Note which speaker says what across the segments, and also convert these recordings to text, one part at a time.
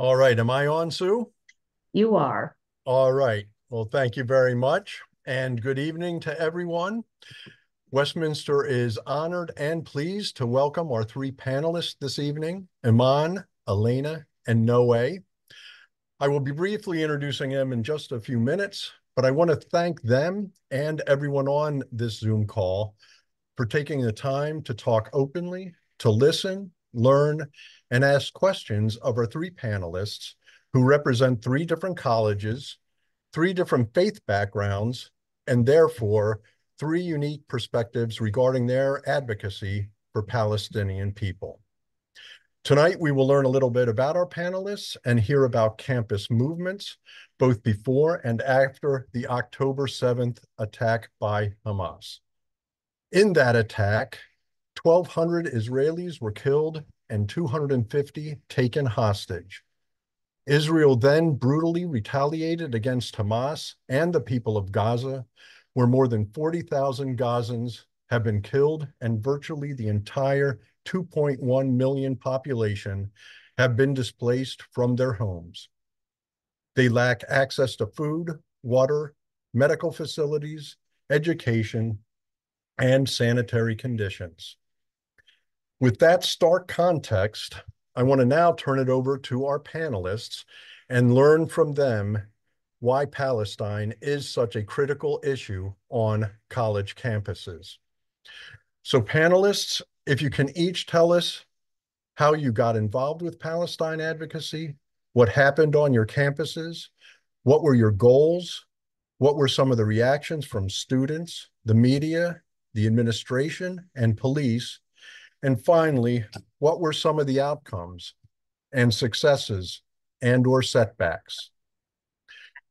Speaker 1: All right. Am I on, Sue?
Speaker 2: You are.
Speaker 1: All right. Well, thank you very much. And good evening to everyone. Westminster is honored and pleased to welcome our three panelists this evening, Iman, Elena, and Noe. I will be briefly introducing them in just a few minutes, but I want to thank them and everyone on this Zoom call for taking the time to talk openly, to listen, learn, and ask questions of our three panelists who represent three different colleges, three different faith backgrounds, and therefore three unique perspectives regarding their advocacy for Palestinian people. Tonight, we will learn a little bit about our panelists and hear about campus movements, both before and after the October 7th attack by Hamas. In that attack, 1,200 Israelis were killed and 250 taken hostage. Israel then brutally retaliated against Hamas and the people of Gaza, where more than 40,000 Gazans have been killed and virtually the entire 2.1 million population have been displaced from their homes. They lack access to food, water, medical facilities, education, and sanitary conditions. With that stark context, I want to now turn it over to our panelists and learn from them why Palestine is such a critical issue on college campuses. So, panelists, if you can each tell us how you got involved with Palestine advocacy, what happened on your campuses, what were your goals, what were some of the reactions from students, the media, the administration, and police, and finally, what were some of the outcomes and successes and or setbacks?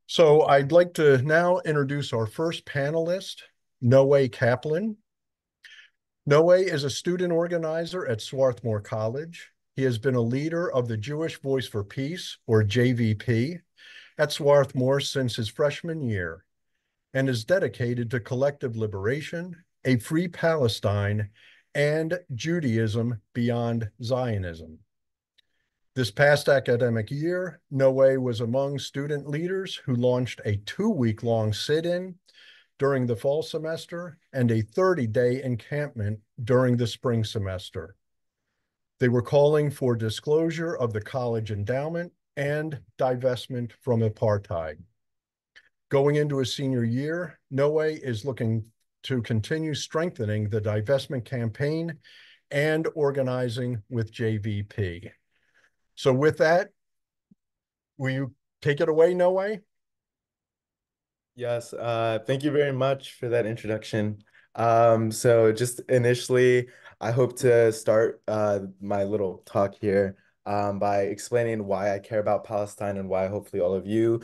Speaker 1: So I'd like to now introduce our first panelist, Noe Kaplan. Noe is a student organizer at Swarthmore College. He has been a leader of the Jewish Voice for Peace, or JVP, at Swarthmore since his freshman year and is dedicated to collective liberation, a free Palestine, and Judaism beyond Zionism. This past academic year, Noe was among student leaders who launched a 2-week-long sit-in during the fall semester and a 30-day encampment during the spring semester. They were calling for disclosure of the college endowment and divestment from apartheid. Going into his senior year, Noe is looking to continue strengthening the divestment campaign and organizing with JVP. So with that, will you take it away, Noe?
Speaker 3: Yes, thank you very much for that introduction. So just initially, I hope to start my little talk here by explaining why I care about Palestine and why hopefully all of you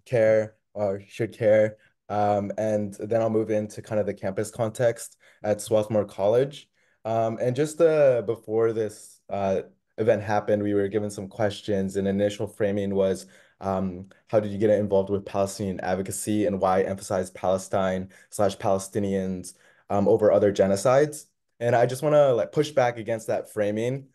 Speaker 3: care or should care. And then I'll move into kind of the campus context at Swarthmore College. And just before this event happened, we were given some questions, and initial framing was how did you get involved with Palestinian advocacy and why emphasize Palestine slash Palestinians over other genocides? And I just want to like push back against that framing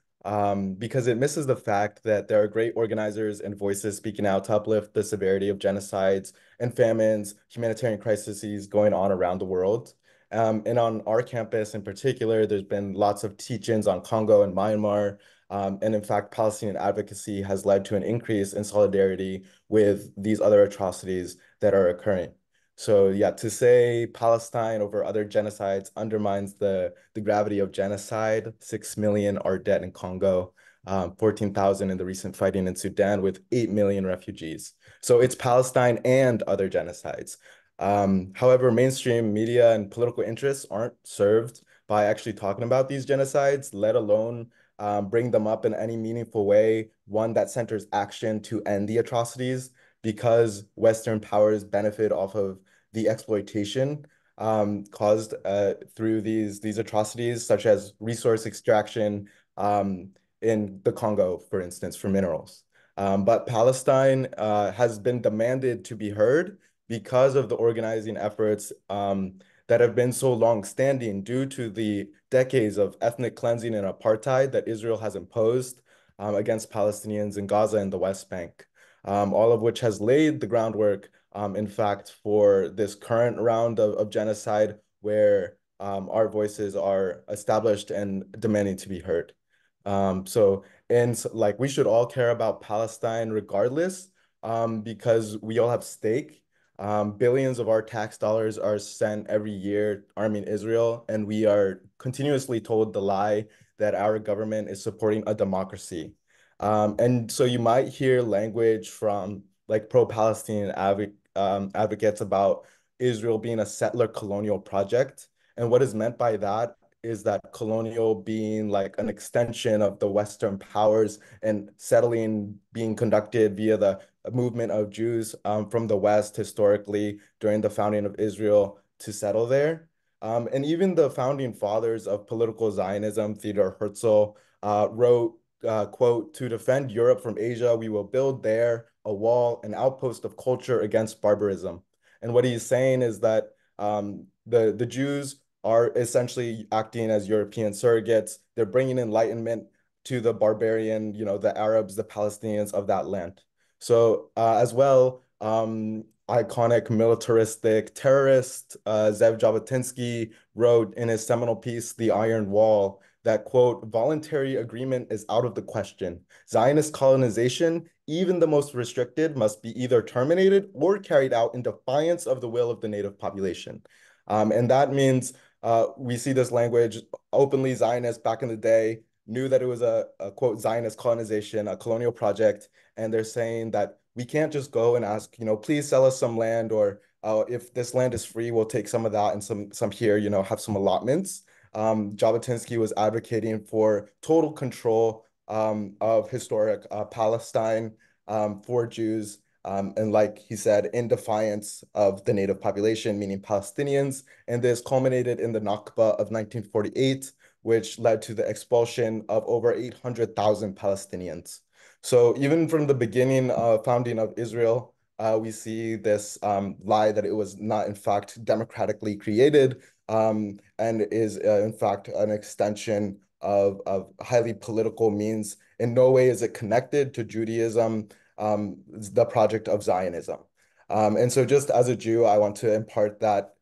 Speaker 3: because it misses the fact that there are great organizers and voices speaking out to uplift the severity of genocides and famines, humanitarian crises going on around the world. And on our campus in particular, there's been lots of teach-ins on Congo and Myanmar. And in fact, Palestinian advocacy has led to an increase in solidarity with these other atrocities that are occurring. So yeah, to say Palestine over other genocides undermines the gravity of genocide. 6 million are dead in Congo, 14,000 in the recent fighting in Sudan with 8 million refugees. So it's Palestine and other genocides. However, mainstream media and political interests aren't served by actually talking about these genocides, let alone bring them up in any meaningful way, one that centers action to end the atrocities, because Western powers benefit off of the exploitation caused through these atrocities, such as resource extraction in the Congo, for instance, for minerals. But Palestine has been demanded to be heard because of the organizing efforts that have been so long-standing due to the decades of ethnic cleansing and apartheid that Israel has imposed. against Palestinians in Gaza and the West Bank, all of which has laid the groundwork, in fact, for this current round of genocide where our voices are established and demanding to be heard. So, and like we should all care about Palestine regardless, because we all have stake. Billions of our tax dollars are sent every year arming Israel, and we are continuously told the lie that our government is supporting a democracy. And so you might hear language from like pro-Palestinian advocates about Israel being a settler colonial project. And what is meant by that is that colonial being like an extension of the Western powers and settling being conducted via the movement of Jews from the West historically during the founding of Israel to settle there. And even the founding fathers of political Zionism, Theodor Herzl, wrote, quote, "To defend Europe from Asia, we will build there a wall, an outpost of culture against barbarism." And what he's saying is that the Jews are essentially acting as European surrogates. They're bringing enlightenment to the barbarian, the Arabs, the Palestinians of that land. So as well, iconic militaristic terrorist Zev Jabotinsky wrote in his seminal piece, The Iron Wall, that, quote, "voluntary agreement is out of the question. Zionist colonization, even the most restricted, must be either terminated or carried out in defiance of the will of the native population." And that means we see this language openly Zionist back in the day, knew that it was a quote Zionist colonization, a colonial project, and they're saying that we can't just go and ask, please sell us some land, or if this land is free, we'll take some of that and some here, have some allotments. Jabotinsky was advocating for total control of historic Palestine for Jews. And like he said, in defiance of the native population, meaning Palestinians. And this culminated in the Nakba of 1948, which led to the expulsion of over 800,000 Palestinians. So even from the beginning founding of Israel, we see this lie that it was not, in fact, democratically created, and is, in fact, an extension of highly political means. In no way is it connected to Judaism, the project of Zionism. And so just as a Jew, I want to impart that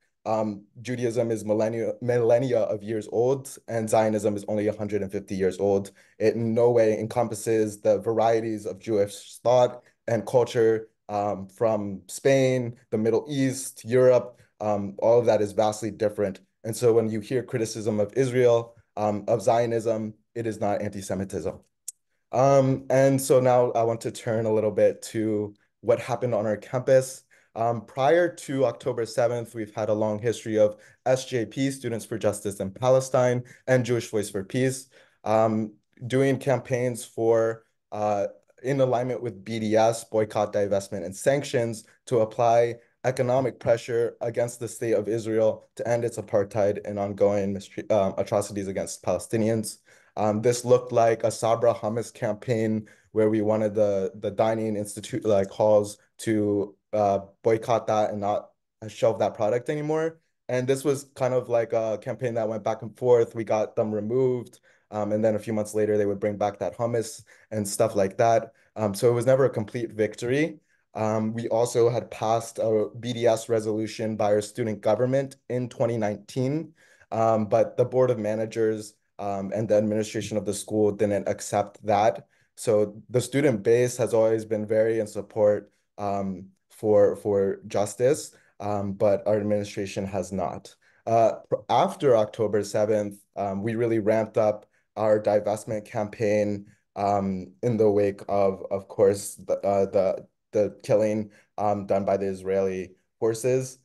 Speaker 3: Judaism is millennia of years old, and Zionism is only 150 years old. It in no way encompasses the varieties of Jewish thought and culture from Spain, the Middle East, Europe. All of that is vastly different. And so when you hear criticism of Israel, of Zionism, it is not anti-Semitism. And so now I want to turn a little bit to what happened on our campus. Prior to October 7th, we've had a long history of SJP, Students for Justice in Palestine, and Jewish Voice for Peace, doing campaigns for, in alignment with BDS, boycott, divestment, and sanctions, to apply economic pressure against the state of Israel to end its apartheid and ongoing atrocities against Palestinians. This looked like a Sabra hummus campaign where we wanted the dining institute like halls to boycott that and not shelve that product anymore. And this was kind of like a campaign that went back and forth. We got them removed. And then a few months later, they would bring back that hummus and stuff like that. So it was never a complete victory. We also had passed a BDS resolution by our student government in 2019, but the Board of Managers and the administration of the school didn't accept that. So the student base has always been very in support for justice, but our administration has not. After October 7th, we really ramped up our divestment campaign in the wake of course, the killing done by the Israeli forces.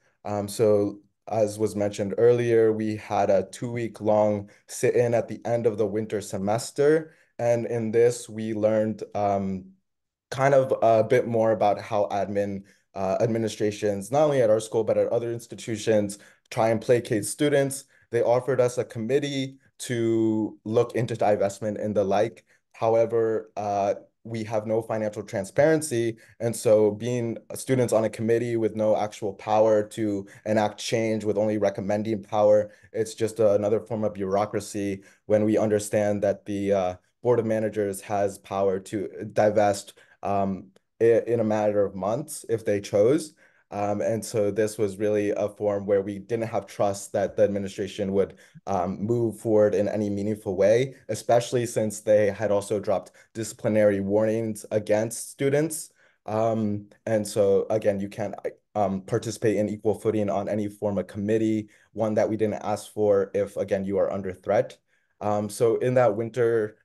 Speaker 3: So as was mentioned earlier, we had a 2-week long sit-in at the end of the winter semester. And in this, we learned kind of a bit more about how administrations, not only at our school, but at other institutions, try and placate students. They offered us a committee to look into divestment and the like. However, we have no financial transparency. And so being students on a committee with no actual power to enact change, with only recommending power, it's just another form of bureaucracy when we understand that the board of managers has power to divest in a matter of months if they chose. And so this was really a form where we didn't have trust that the administration would move forward in any meaningful way, especially since they had also dropped disciplinary warnings against students. And so again, you can't participate in equal footing on any form of committee, one that we didn't ask for if, again, you are under threat. So in that winter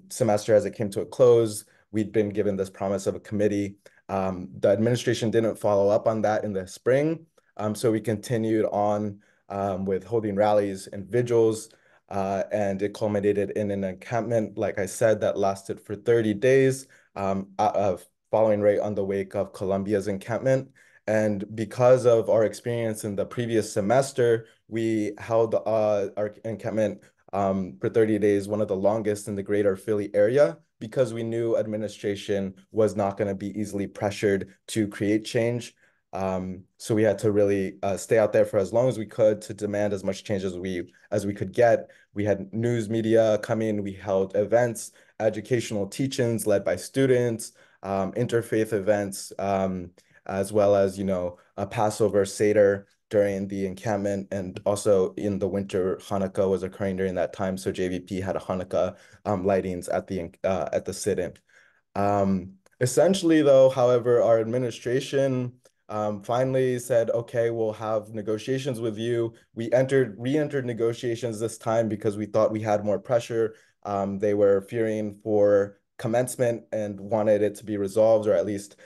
Speaker 3: semester, as it came to a close, we'd been given this promise of a committee. The administration didn't follow up on that in the spring. So we continued on with holding rallies and vigils, and it culminated in an encampment, like I said, that lasted for 30 days, following right on the wake of Columbia's encampment. And because of our experience in the previous semester, we held our encampment for 30 days, one of the longest in the greater Philly area, because we knew administration was not going to be easily pressured to create change. So we had to really stay out there for as long as we could to demand as much change as we could get. We had news media come in, we held events, educational teach-ins led by students, interfaith events, as well as, a Passover Seder during the encampment, and also in the winter, Hanukkah was occurring during that time. So JVP had a Hanukkah lightings at the sit-in. Essentially, though, however, our administration finally said, okay, we'll have negotiations with you. We re-entered negotiations this time because we thought we had more pressure. They were fearing for commencement and wanted it to be resolved, or at least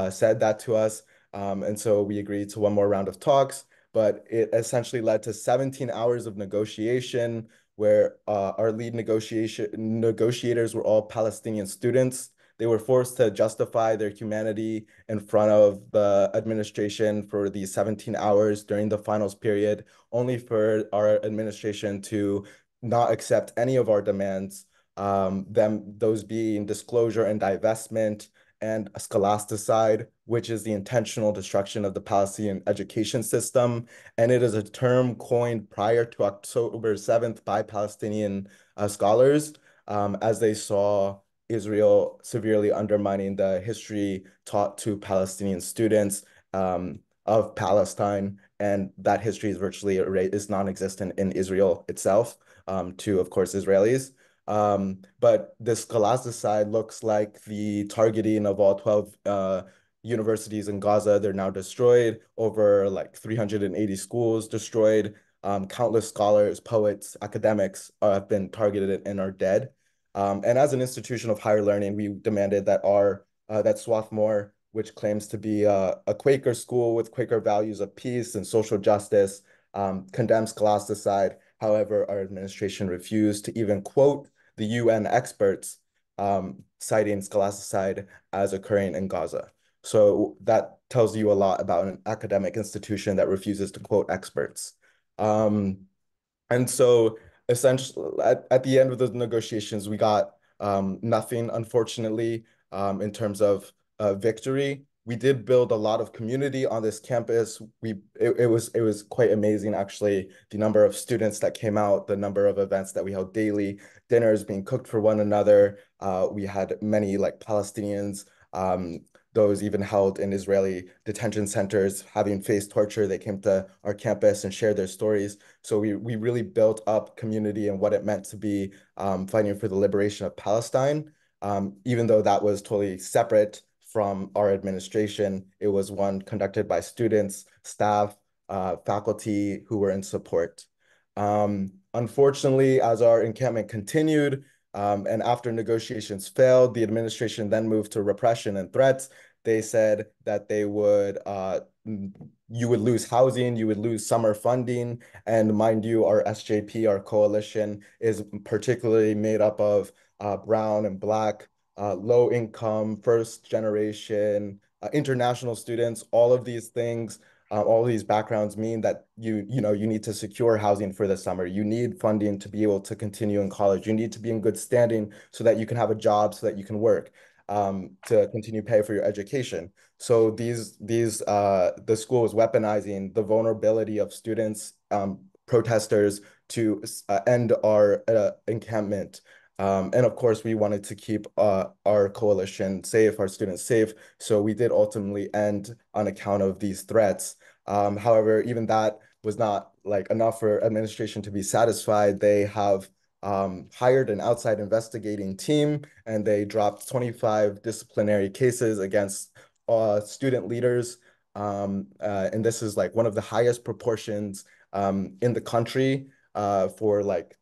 Speaker 3: said that to us. And so we agreed to one more round of talks, but it essentially led to 17 hours of negotiation where our lead negotiators were all Palestinian students. They were forced to justify their humanity in front of the administration for these 17 hours during the finals period, only for our administration to not accept any of our demands, those being disclosure and divestment, and scholasticide, which is the intentional destruction of the Palestinian education system. And it is a term coined prior to October 7th by Palestinian scholars, as they saw Israel severely undermining the history taught to Palestinian students of Palestine. And that history is non-existent in Israel itself, to, of course, Israelis. But the scholasticide looks like the targeting of all 12 universities in Gaza. They're now destroyed, over like 380 schools destroyed. Countless scholars, poets, academics have been targeted and are dead. And as an institution of higher learning, we demanded that that Swarthmore, which claims to be a Quaker school with Quaker values of peace and social justice, condemn scholasticide. However, our administration refused to even quote the UN experts citing scholasticide as occurring in Gaza. So that tells you a lot about an academic institution that refuses to quote experts. And so essentially, at the end of the negotiations, we got nothing, unfortunately, in terms of victory. We did build a lot of community on this campus. It was quite amazing, actually, the number of students that came out, the number of events that we held daily, dinners being cooked for one another. We had many like Palestinians, those even held in Israeli detention centers, having faced torture. They came to our campus and shared their stories. So we really built up community and what it meant to be fighting for the liberation of Palestine. Even though that was totally separate from our administration, it was one conducted by students, staff, faculty who were in support. Unfortunately, as our encampment continued, and after negotiations failed, the administration then moved to repression and threats. They said that you would lose housing, you would lose summer funding. And mind you, our SJP, our coalition, is particularly made up of brown and black, low income, first generation, international students. All of these things, all of these backgrounds mean that you need to secure housing for the summer. You need funding to be able to continue in college. You need to be in good standing so that you can have a job, so that you can work, to continue pay for your education. So the school is weaponizing the vulnerability of students, protesters, to end our encampment. And of course, we wanted to keep our coalition safe, our students safe. So we did ultimately end on account of these threats. However, even that was not like enough for administration to be satisfied. They have hired an outside investigating team, and they dropped 25 disciplinary cases against student leaders. And this is like one of the highest proportions in the country for like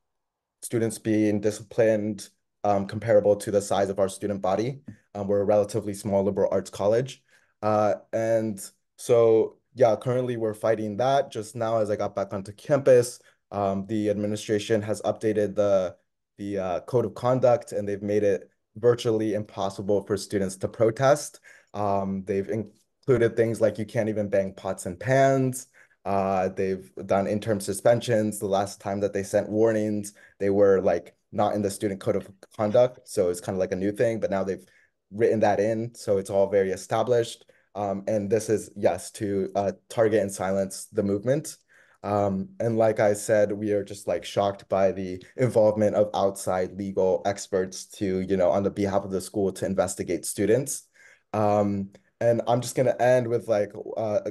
Speaker 3: students being disciplined comparable to the size of our student body. We're a relatively small liberal arts college. And so, yeah, currently we're fighting that. Just now, as I got back onto campus, the administration has updated the code of conduct, and they've made it virtually impossible for students to protest. They've included things like you can't even bang pots and pans. They've done interim suspensions. The last time that they sent warnings, they were like not in the student code of conduct. So it's kind of like a new thing, but now they've written that in. So it's all very established. And this is, yes, to target and silence the movement. And like I said, we are just like shocked by the involvement of outside legal experts to, on the behalf of the school to investigate students. Um, and I'm just going to end with like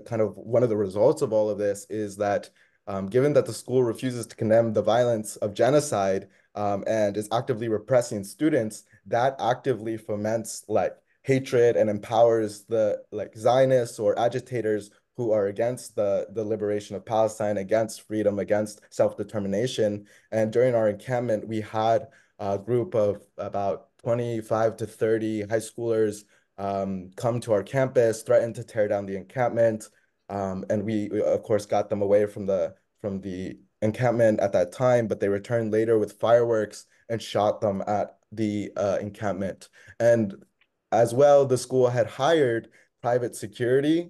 Speaker 3: kind of one of the results of all of this is that given that the school refuses to condemn the violence of genocide and is actively repressing students, that actively foments like hatred and empowers the like Zionists or agitators who are against the liberation of Palestine, against freedom, against self-determination. And during our encampment, we had a group of about 25 to 30 high schoolers come to our campus, threaten to tear down the encampment. And we, of course, got them away from the encampment at that time, but they returned later with fireworks and shot them at the encampment. And as well, the school had hired private security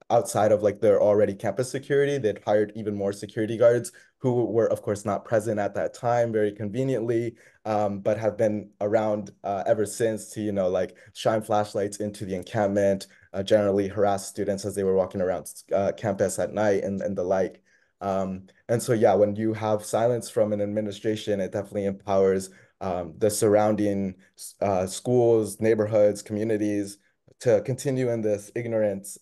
Speaker 3: outside of like their already campus security. They'd hired even more security guards who were, of course, not present at that time, very conveniently, but have been around ever since to, like shine flashlights into the encampment, generally harass students as they were walking around campus at night and the like. And so, yeah, when you have silence from an administration, it definitely empowers the surrounding schools, neighborhoods, communities to continue in this ignorance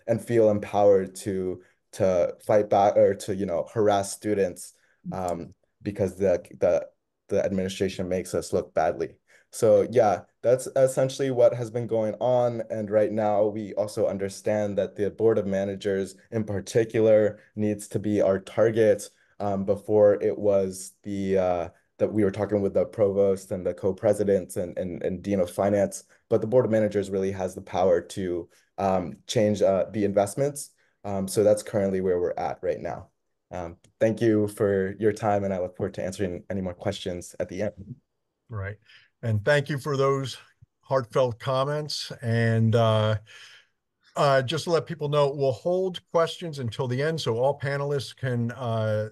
Speaker 3: and feel empowered to fight back or to harass students because the administration makes us look badly. So yeah, that's essentially what has been going on. And right now, we also understand that the board of managers in particular needs to be our target. Before it was that we were talking with the provost and the co-presidents and dean of finance, but the board of managers really has the power to change the investments. So that's currently where we're at right now. Thank you for your time, and I look forward to answering any more questions at the end.
Speaker 1: Right. And thank you for those heartfelt comments. And just to let people know, we'll hold questions until the end so all panelists can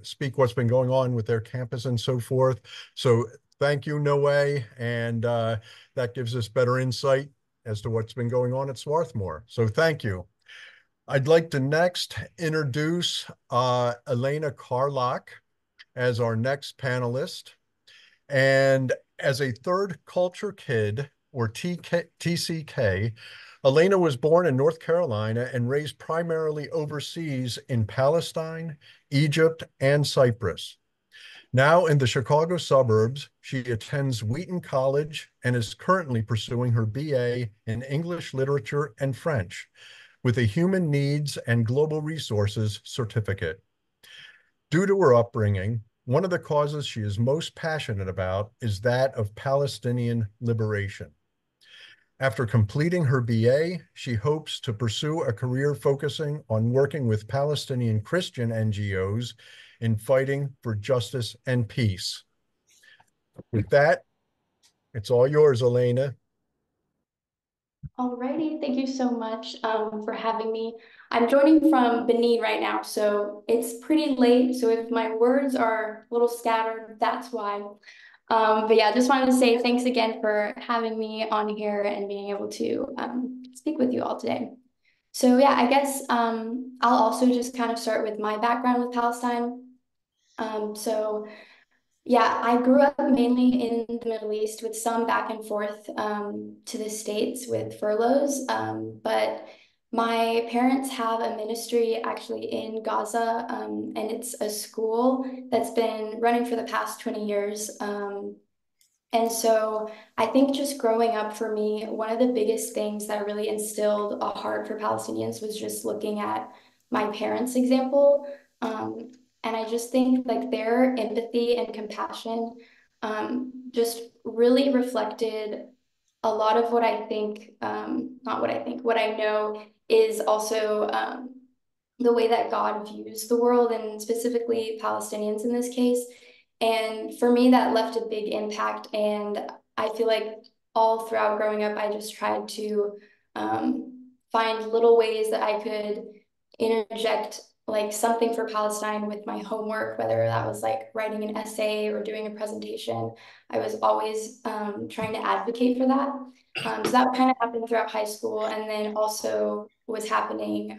Speaker 1: speak what's been going on with their campus and so forth. So thank you, Noe. And that gives us better insight as to what's been going on at Swarthmore. So thank you. I'd like to next introduce Elena Carlock as our next panelist. And as a third culture kid, or TCK, Elena was born in North Carolina and raised primarily overseas in Palestine, Egypt, and Cyprus. Now in the Chicago suburbs, she attends Wheaton College and is currently pursuing her BA in English Literature and French with a Human Needs and Global Resources certificate. Due to her upbringing, one of the causes she is most passionate about is that of Palestinian liberation. After completing her BA, she hopes to pursue a career focusing on working with Palestinian Christian NGOs in fighting for justice and peace. With that, it's all yours, Elena.
Speaker 2: Alrighty, thank you so much for having me. I'm joining from Benin right now, so it's pretty late. So if my words are a little scattered, that's why. But yeah, just wanted to say thanks again for having me on here and being able to speak with you all today. So yeah, I guess I'll also just kind of start with my background with Palestine. So Yeah, I grew up mainly in the Middle East with some back and forth to the States with furloughs. But my parents have a ministry actually in Gaza, and it's a school that's been running for the past 20 years. And so I think just growing up for me, one of the biggest things that really instilled a heart for Palestinians was just looking at my parents' example. Um, and I just think like their empathy and compassion just really reflected a lot of what I think, not what I think, what I know is also the way that God views the world and specifically Palestinians in this case. And for me, that left a big impact. And I feel like all throughout growing up, I just tried to find little ways that I could interject like something for Palestine with my homework, whether that was like writing an essay or doing a presentation. I was always trying to advocate for that. So that kind of happened throughout high school, and then also was happening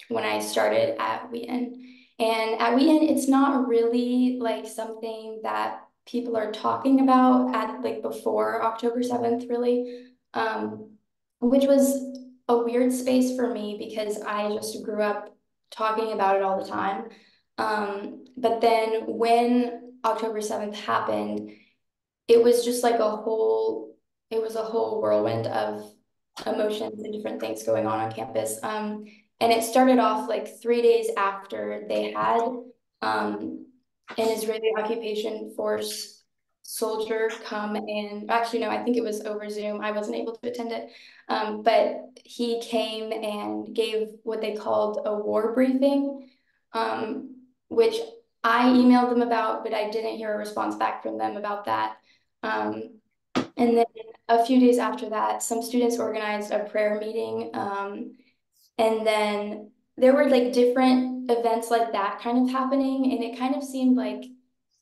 Speaker 2: when I started at Wheaton. And at Wheaton, it's not really like something that people are talking about at like before October 7th, really, which was a weird space for me because I just grew up talking about it all the time. But then when October 7th happened, it was just like it was a whole whirlwind of emotions and different things going on campus. And it started off like 3 days after they had an Israeli occupation force soldier come and actually, no, I think it was over Zoom. I wasn't able to attend it. But he came and gave what they called a war briefing, which I emailed them about, but I didn't hear a response back from them about that. Um, and then a few days after that, some students organized a prayer meeting. And then there were like different events like that kind of happening. And it kind of seemed like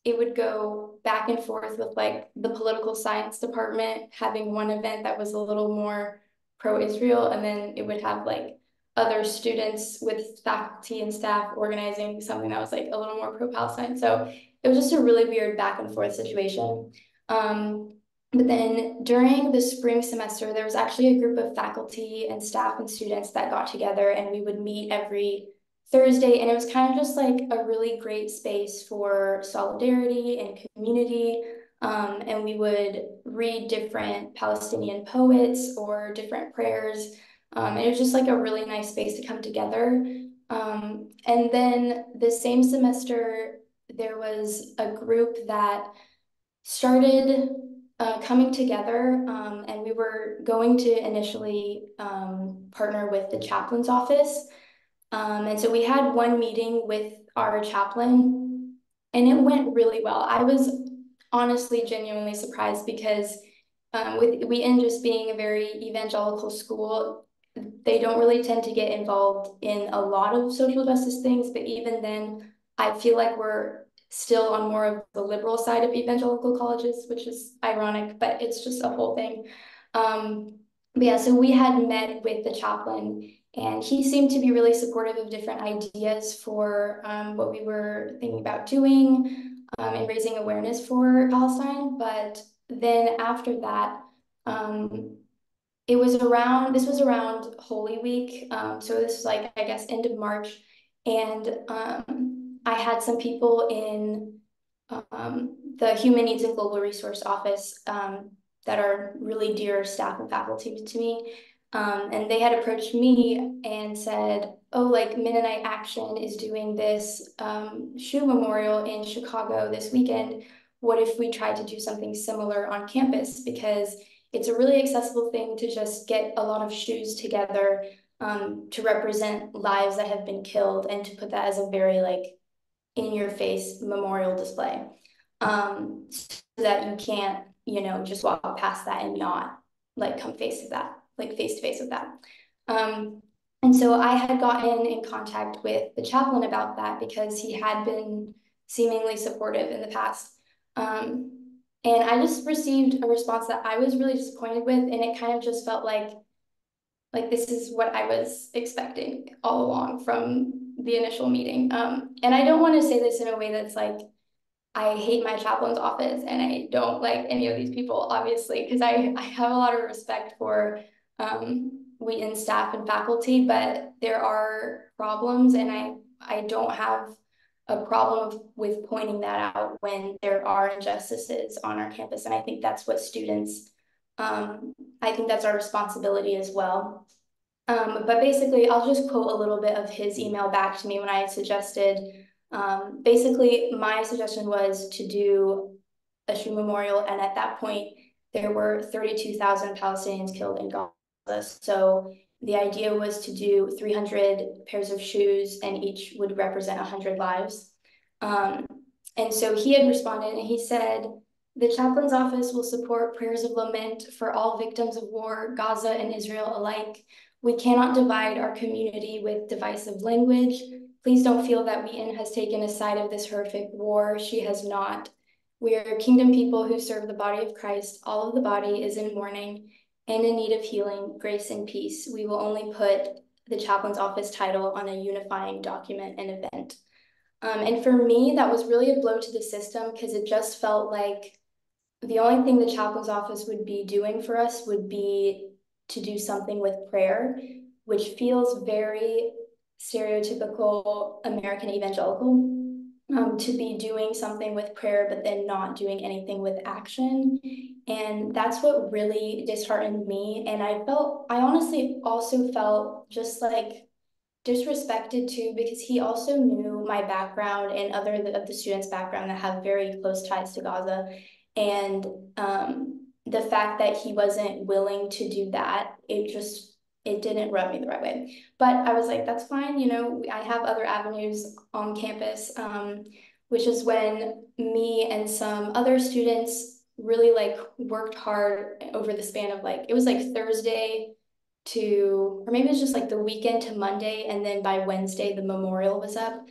Speaker 2: it would go back and forth with like the political science department having one event that was a little more pro-Israel. And then it would have like other students with faculty and staff organizing something that was like a little more pro-Palestine. So it was just a really weird back and forth situation. Um, but then during the spring semester, there was actually a group of faculty and staff and students that got together and we would meet every Thursday. And it was kind of just like a really great space for solidarity and community. And we would read different Palestinian poets or different prayers. It was just like a really nice space to come together. And then the same semester, there was a group that started coming together, and we were going to initially partner with the chaplain's office. And so we had one meeting with our chaplain, and it went really well. I was honestly genuinely surprised because with Wheaton just being a very evangelical school, they don't really tend to get involved in a lot of social justice things, but even then, I feel like we're still on more of the liberal side of evangelical colleges, which is ironic, but it's just a whole thing. But yeah, so we had met with the chaplain, and he seemed to be really supportive of different ideas for what we were thinking about doing and raising awareness for Palestine. But then after that, um, this was around Holy Week. So this was like, I guess, end of March. And I had some people in the Human Needs and Global Resource Office that are really dear staff and faculty to me. And they had approached me and said, oh, like Mennonite Action is doing this shoe memorial in Chicago this weekend. What if we tried to do something similar on campus? Because it's a really accessible thing to just get a lot of shoes together to represent lives that have been killed and to put that as a very like in your face memorial display, so that you can't, you know, just walk past that and not like come face to that, like face to face with that. Um, and so I had gotten in contact with the chaplain about that because he had been seemingly supportive in the past. And I just received a response that I was really disappointed with, and it kind of just felt like this is what I was expecting all along from the initial meeting. And I don't want to say this in a way that's like I hate my chaplain's office and I don't like any of these people, obviously, because I have a lot of respect for we in staff and faculty, but there are problems, and I don't have a problem with pointing that out when there are injustices on our campus. And I think that's what students, I think that's our responsibility as well. But basically, I'll just quote a little bit of his email back to me when I suggested, basically, my suggestion was to do a shoe memorial. And at that point, there were 32,000 Palestinians killed in Gaza. So the idea was to do 300 pairs of shoes, and each would represent 100 lives. Um, and so he had responded and he said, the chaplain's office will support prayers of lament for all victims of war, Gaza and Israel alike. We cannot divide our community with divisive language. Please don't feel that Wheaton has taken a side of this horrific war. She has not. We are kingdom people who serve the body of Christ. All of the body is in mourning and in need of healing, grace, and peace. We will only put the chaplain's office title on a unifying document and event. And for me, that was really a blow to the system, because it just felt like the only thing the chaplain's office would be doing for us would be to do something with prayer, which feels very stereotypical American evangelical, to be doing something with prayer, but then not doing anything with action. And that's what really disheartened me. And I honestly also felt just like disrespected too, because he also knew my background and other of the students' background that have very close ties to Gaza. And the fact that he wasn't willing to do that, it didn't rub me the right way. But I was like, that's fine, I have other avenues on campus, which is when me and some other students really like worked hard over the span of like, it was like Thursday to, or maybe it was just like the weekend to Monday, and then by Wednesday the memorial was up.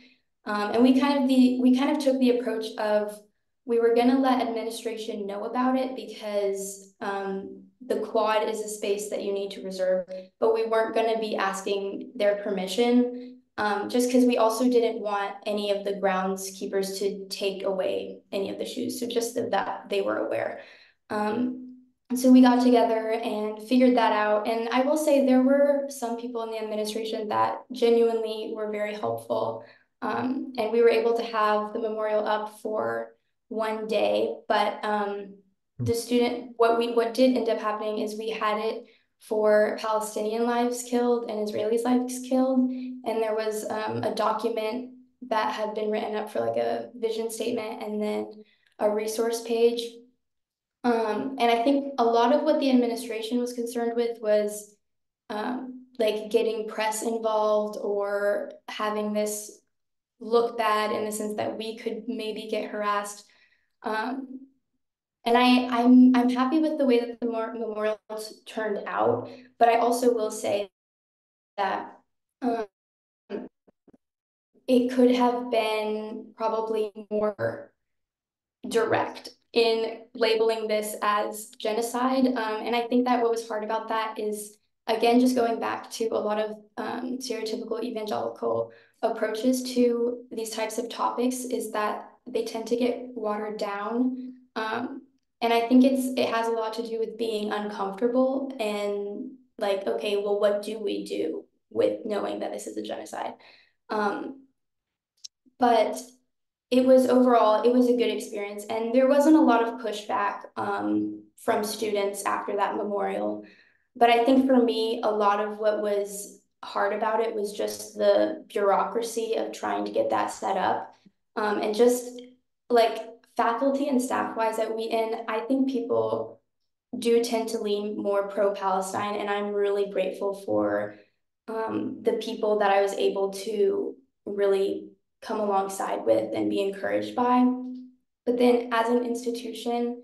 Speaker 2: And we kind of took the approach of, we were gonna let administration know about it because the quad is a space that you need to reserve, but we weren't gonna be asking their permission, just because we also didn't want any of the groundskeepers to take away any of the shoes. So just that they were aware. And so we got together and figured that out. And I will say there were some people in the administration that genuinely were very helpful. And we were able to have the memorial up for one day. But what did end up happening is we had it for Palestinian lives killed and Israelis lives killed. And there was a document that had been written up for like a vision statement, and then a resource page. And I think a lot of what the administration was concerned with was like getting press involved or having this look bad, in the sense that we could maybe get harassed. Um, and I'm happy with the way that the memorial turned out, but I also will say that um, it could have been probably more direct in labeling this as genocide. And I think that what was hard about that is, again, just going back to a lot of stereotypical evangelical approaches to these types of topics, is that they tend to get watered down. And I think it has a lot to do with being uncomfortable and like, okay, well, what do we do with knowing that this is a genocide? But it was a good experience, and there wasn't a lot of pushback from students after that memorial. But I think for me, a lot of what was hard about it was just the bureaucracy of trying to get that set up. And just like faculty and staff wise at Wheaton, I think people do tend to lean more pro-Palestine, and I'm really grateful for the people that I was able to really come alongside with and be encouraged by. But then as an institution,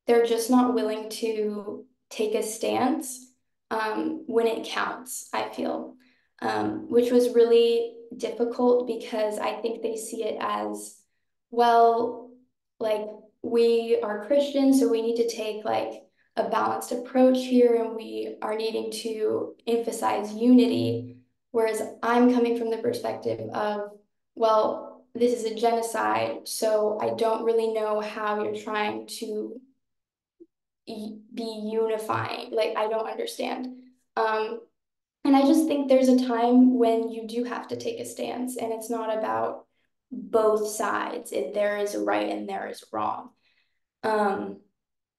Speaker 2: they're just not willing to take a stance when it counts, I feel, which was really difficult, because I think they see it as, well, like, we are Christians, so we need to take like a balanced approach here, and we are needing to emphasize unity. Whereas I'm coming from the perspective of, well, this is a genocide, so I don't really know how you're trying to be unifying. Like, I don't understand. Um, and I just think there's a time when you do have to take a stance, and it's not about both sides. There is right and there is wrong. Um,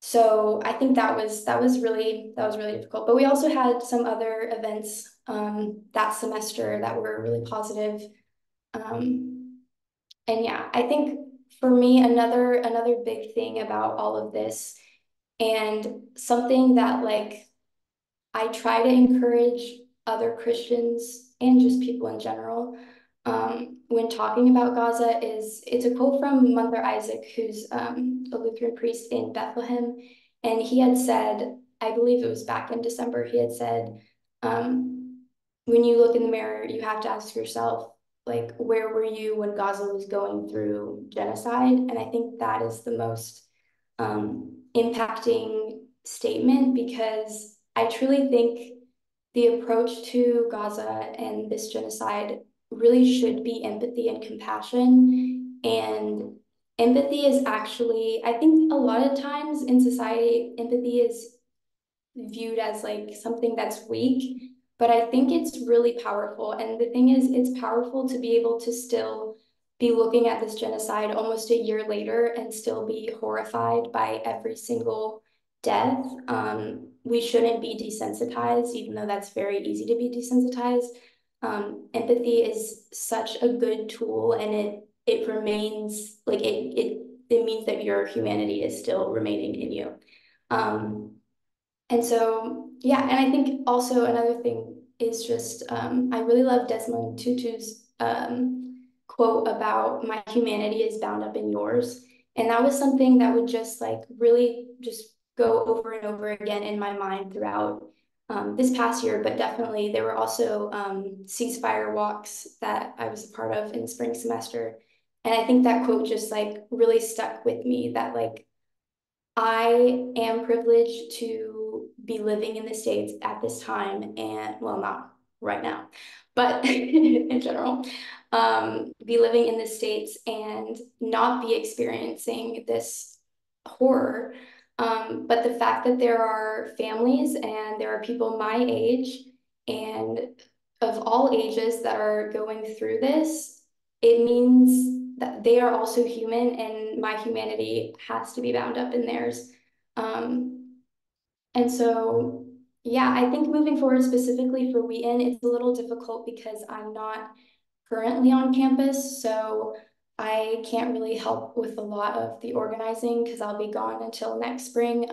Speaker 2: so I think that was really difficult. But we also had some other events that semester that were really positive. Um, and yeah, I think for me, another big thing about all of this, and something that like I try to encourage other Christians and just people in general when talking about Gaza is it's a quote from Mother Isaac, who's a Lutheran priest in Bethlehem, and he had said, I believe it was back in December, he had said, when you look in the mirror, you have to ask yourself, like, where were you when Gaza was going through genocide? And I think that is the most impacting statement because I truly think the approach to Gaza and this genocide really should be empathy and compassion. And empathy is actually, I think a lot of times in society, empathy is viewed as like something that's weak, but I think it's really powerful. And the thing is, it's powerful to be able to still be looking at this genocide almost a year later and still be horrified by every single death. We shouldn't be desensitized, even though that's very easy to be desensitized. Empathy is such a good tool, and it remains like it means that your humanity is still remaining in you. Um, and so, yeah, and I think also another thing is just I really love Desmond Tutu's quote about my humanity is bound up in yours. And that was something that would just like really just go over and over again in my mind throughout this past year, but definitely there were also ceasefire walks that I was a part of in the spring semester. And I think that quote just like really stuck with me that like I am privileged to be living in the States at this time, and well, not right now, but in general, be living in the States and not be experiencing this horror. But the fact that there are families and there are people my age and of all ages that are going through this, it means that they are also human and my humanity has to be bound up in theirs. Um, and so, yeah, I think moving forward specifically for Wheaton, it's a little difficult because I'm not currently on campus. So I can't really help with a lot of the organizing because I'll be gone until next spring.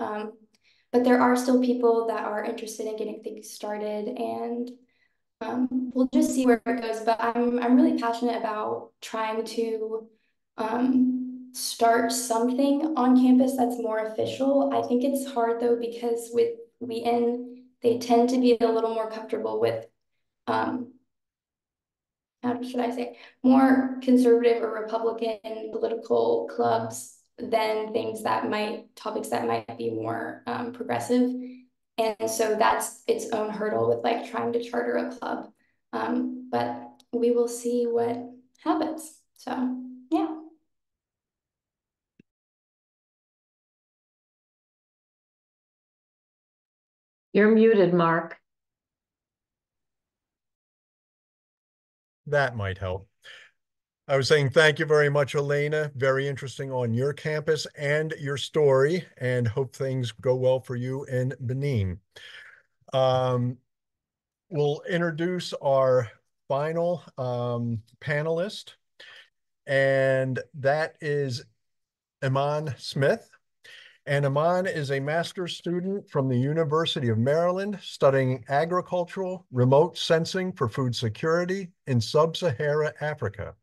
Speaker 2: But there are still people that are interested in getting things started and we'll just see where it goes, but I'm really passionate about trying to start something on campus that's more official. I think it's hard though because with Wheaton, they tend to be a little more comfortable with um, how should I say, more conservative or Republican political clubs than things that might topics that might be more progressive. And so that's its own hurdle with like trying to charter a club. But we will see what happens. So yeah.
Speaker 4: You're muted, Mark.
Speaker 1: That might help. I was saying thank you very much, Elena. Very interesting on your campus and your story, and hope things go well for you in Benin. Um, we'll introduce our final panelist, and that is Iman Smith. And Iman is a master's student from the University of Maryland studying agricultural remote sensing for food security in sub-Saharan Africa.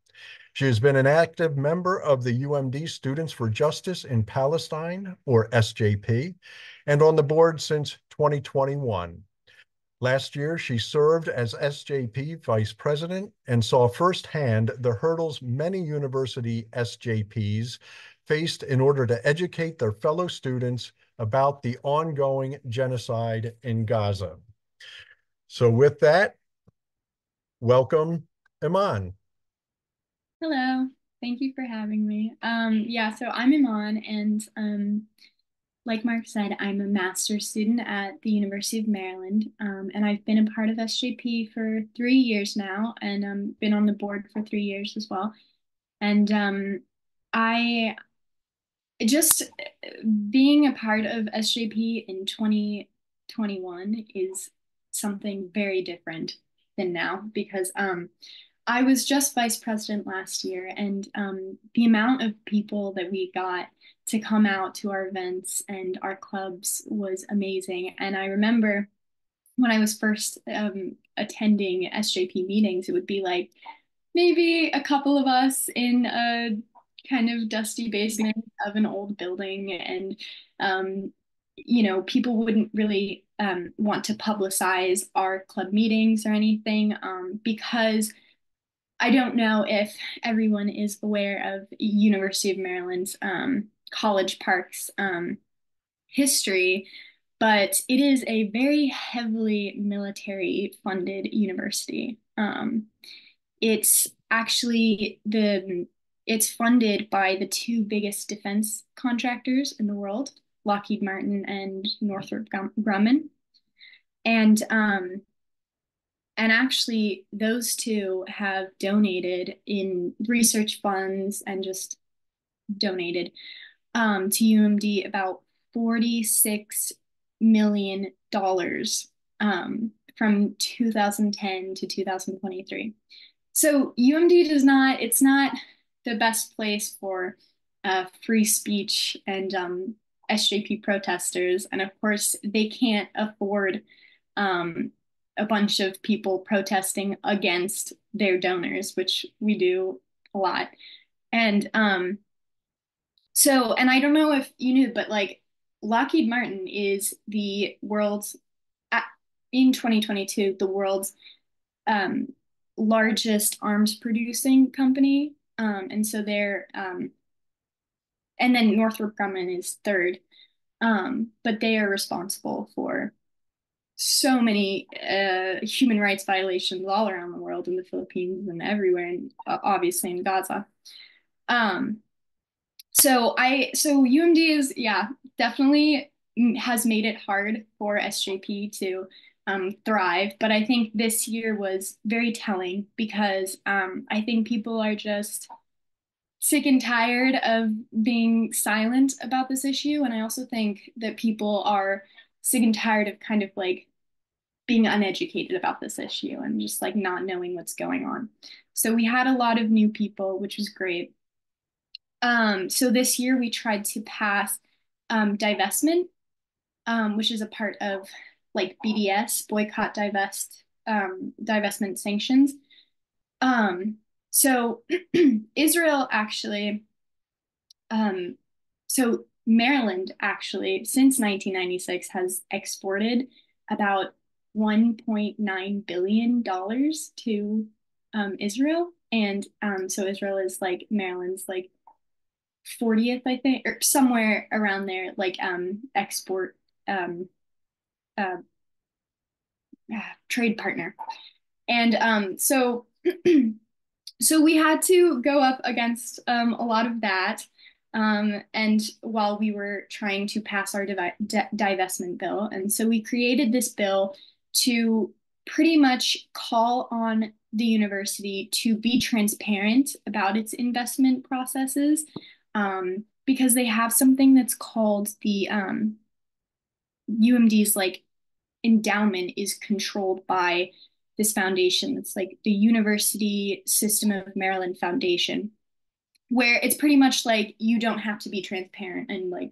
Speaker 1: She has been an active member of the UMD Students for Justice in Palestine, or SJP, and on the board since 2021. Last year, she served as SJP vice president and saw firsthand the hurdles many university SJPs faced in order to educate their fellow students about the ongoing genocide in Gaza. So with that, welcome, Iman.
Speaker 5: Hello. Thank you for having me. Yeah, so I'm Iman, and like Mark said, I'm a master's student at the University of Maryland, and I've been a part of SJP for 3 years now, and been on the board for 3 years as well. And I just being a part of SJP in 2021 is something very different than now because I was just vice president last year, and the amount of people that we got to come out to our events and our clubs was amazing. And I remember when I was first attending SJP meetings, it would be like maybe a couple of us in a kind of dusty basement of an old building, and people wouldn't really want to publicize our club meetings or anything because I don't know if everyone is aware of University of Maryland's College Park's history, but it is a very heavily military funded university. It's actually it's funded by the two biggest defense contractors in the world, Lockheed Martin and Northrop Grumman. And actually, those two have donated in research funds and just donated to UMD about $46 million from 2010 to 2023. So UMD it's not the best place for free speech and SJP protesters. And of course, they can't afford a bunch of people protesting against their donors, which we do a lot. And and I don't know if you knew, but like Lockheed Martin is the world's in 2022 the world's largest arms producing company, and so they're and then Northrop Grumman is third, but they are responsible for so many human rights violations all around the world, in the Philippines and everywhere, and obviously in Gaza. So UMD is, yeah, definitely has made it hard for SJP to thrive, but I think this year was very telling because I think people are just sick and tired of being silent about this issue, and I also think that people are sick and tired of kind of like being uneducated about this issue and just like not knowing what's going on. So we had a lot of new people, which was great. So this year we tried to pass divestment, which is a part of like BDS, boycott, divest, divestment sanctions. So Israel actually, so Maryland actually, since 1996, has exported about $1.9 billion to Israel. And so Israel is like Maryland's like 40th, I think, or somewhere around there, like export uh, trade partner. And so so we had to go up against a lot of that. And while we were trying to pass our divestment bill, and so we created this bill to pretty much call on the university to be transparent about its investment processes, because they have something that's called the UMD's like endowment is controlled by this foundation. It's like the University System of Maryland Foundation, where it's pretty much like you don't have to be transparent and like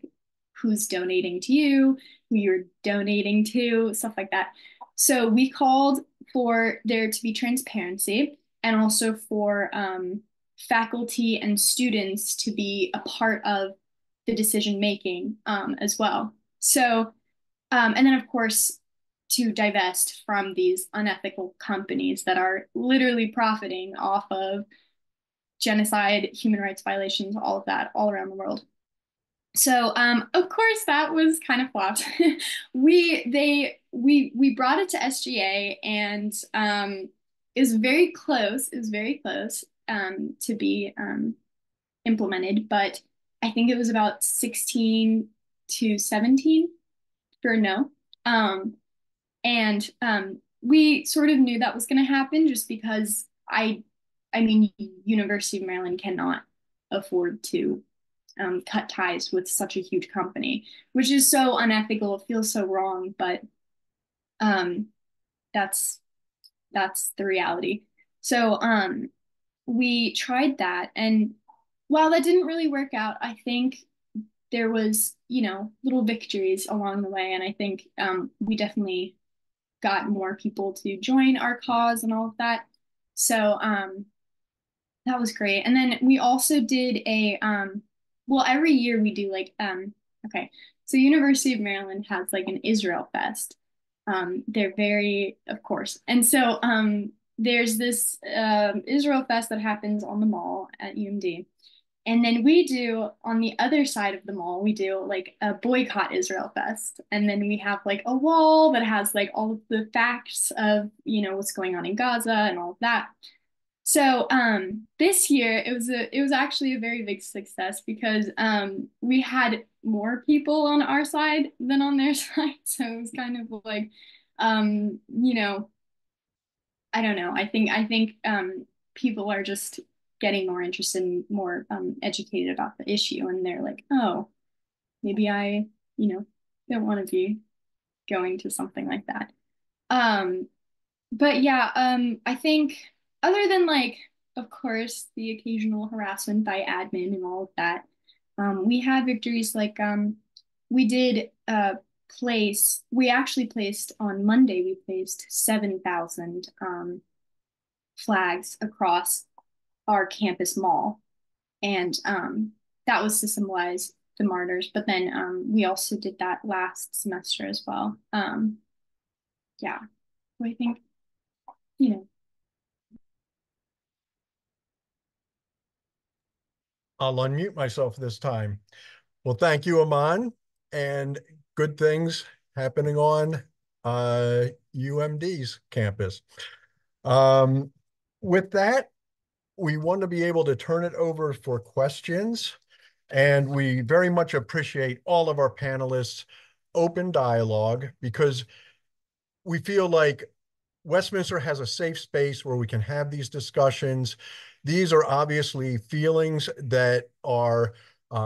Speaker 5: who's donating to you, who you're donating to, stuff like that. So we called for there to be transparency and also for faculty and students to be a part of the decision making as well. So, and then of course, to divest from these unethical companies that are literally profiting off of genocide, human rights violations, all of that, all around the world. So, of course, that was kind of flopped. We brought it to SGA, and is very close. It was very close to be implemented, but I think it was about 16 to 17 for no. And we sort of knew that was going to happen just because I mean, University of Maryland cannot afford to cut ties with such a huge company, which is so unethical. It feels so wrong, but um, that's that's the reality. So we tried that, and while that didn't really work out, I think there was, little victories along the way, and I think we definitely got more people to join our cause and all of that. So that was great. And then we also did well, every year we do like okay. So University of Maryland has like an Israel Fest. They're very, of course. And so there's this Israel Fest that happens on the mall at UMD. And then we do on the other side of the mall, we do like a boycott Israel Fest. And then we have like a wall that has like all of the facts of, what's going on in Gaza and all of that. So this year it was actually a very big success because we had more people on our side than on their side. So it was kind of like um, you know, I don't know. I think people are just getting more interested and more educated about the issue, and they're like, oh, maybe I, don't want to be going to something like that. Um, but yeah, I think other than like, of course, the occasional harassment by admin and all of that, we had victories like we did we actually placed on Monday, we placed 7,000 flags across our campus mall. And that was to symbolize the martyrs. But then we also did that last semester as well. Yeah, I think, you know,
Speaker 1: I'll unmute myself this time. Well, thank you, Aman, and good things happening on UMD's campus. Um, with that, we want to be able to turn it over for questions, and we very much appreciate all of our panelists' open dialogue because we feel like Westminster has a safe space where we can have these discussions. These are obviously feelings that are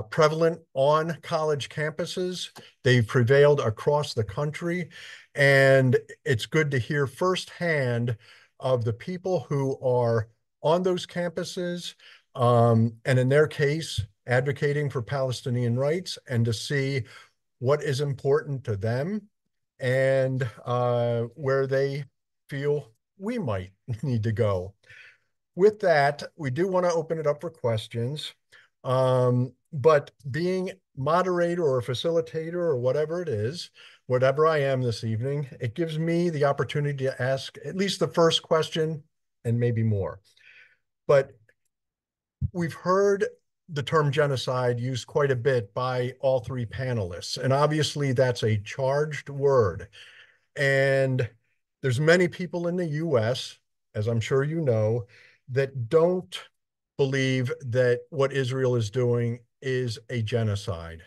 Speaker 1: prevalent on college campuses. They've prevailed across the country. And it's good to hear firsthand of the people who are on those campuses, and in their case, advocating for Palestinian rights, and to see what is important to them and where they feel we might need to go. With that, we do want to open it up for questions. But being moderator or facilitator or whatever it is, whatever I am this evening, it gives me the opportunity to ask at least the first question and maybe more. But we've heard the term genocide used quite a bit by all three panelists, and obviously that's a charged word. And there's many people in the US, as I'm sure you know, that don't believe that what Israel is doing is a genocide.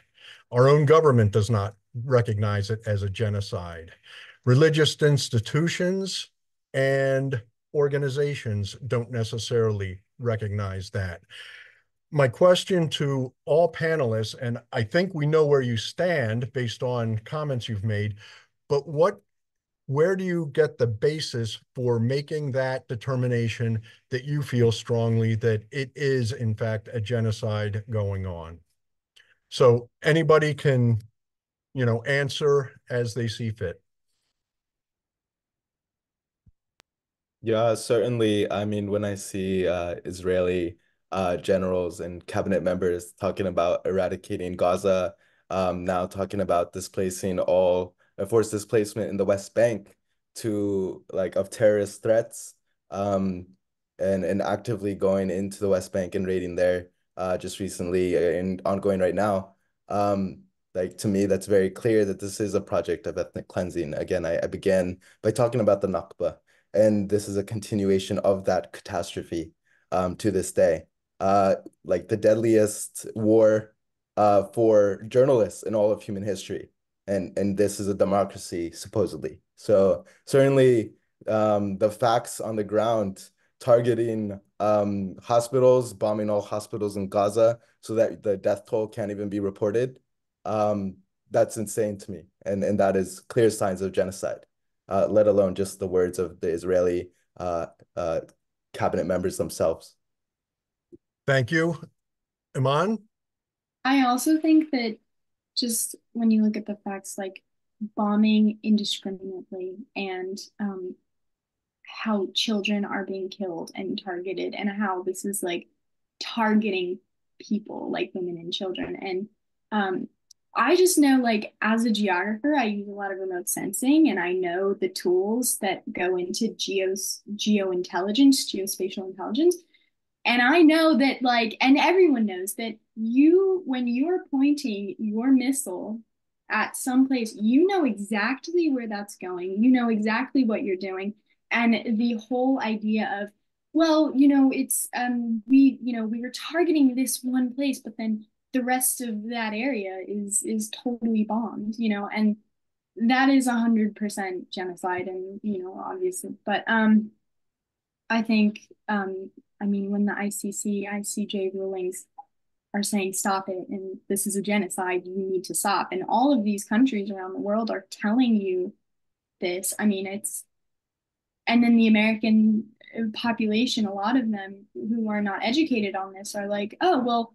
Speaker 1: Our own government does not recognize it as a genocide. Religious institutions and organizations don't necessarily recognize that. My question to all panelists, and I think we know where you stand based on comments you've made, but where do you get the basis for making that determination that you feel strongly that it is, in fact, a genocide going on? So anybody can, answer as they see fit.
Speaker 3: Yeah, certainly. I mean, when I see Israeli generals and cabinet members talking about eradicating Gaza, now talking about displacing forced displacement in the West Bank to like of terrorist threats, and actively going into the West Bank and raiding there just recently and ongoing right now. Like to me, that's very clear that this is a project of ethnic cleansing. Again, I began by talking about the Nakba. And this is a continuation of that catastrophe to this day. like the deadliest war for journalists in all of human history. And this is a democracy, supposedly. So certainly the facts on the ground targeting hospitals, bombing all hospitals in Gaza so that the death toll can't even be reported. That's insane to me. And that is clear signs of genocide, let alone just the words of the Israeli cabinet members themselves.
Speaker 1: Thank you. Iman?
Speaker 5: I also think that just when you look at the facts, like bombing indiscriminately and how children are being killed and targeted, and how this is like targeting people like women and children. And I just know, like, as a geographer, I use a lot of remote sensing, and I know the tools that go into geospatial intelligence. And I know that, like, and everyone knows that when you're pointing your missile at some place, you know exactly where that's going. You know exactly what you're doing. And the whole idea of, well, we were targeting this one place, but then the rest of that area is totally bombed, and that is 100% genocide, and obviously, but I think, I mean, when the ICC, ICJ rulings are saying stop it and this is a genocide, you need to stop. And all of these countries around the world are telling you this. I mean, and then the American population, a lot of them who are not educated on this are like, oh, well,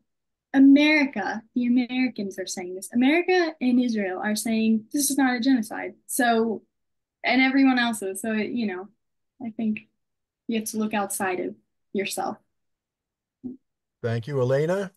Speaker 5: the Americans are saying this. America and Israel are saying this is not a genocide. So, and everyone else is. So, I think you have to look outside of yourself.
Speaker 1: Thank you. Elena?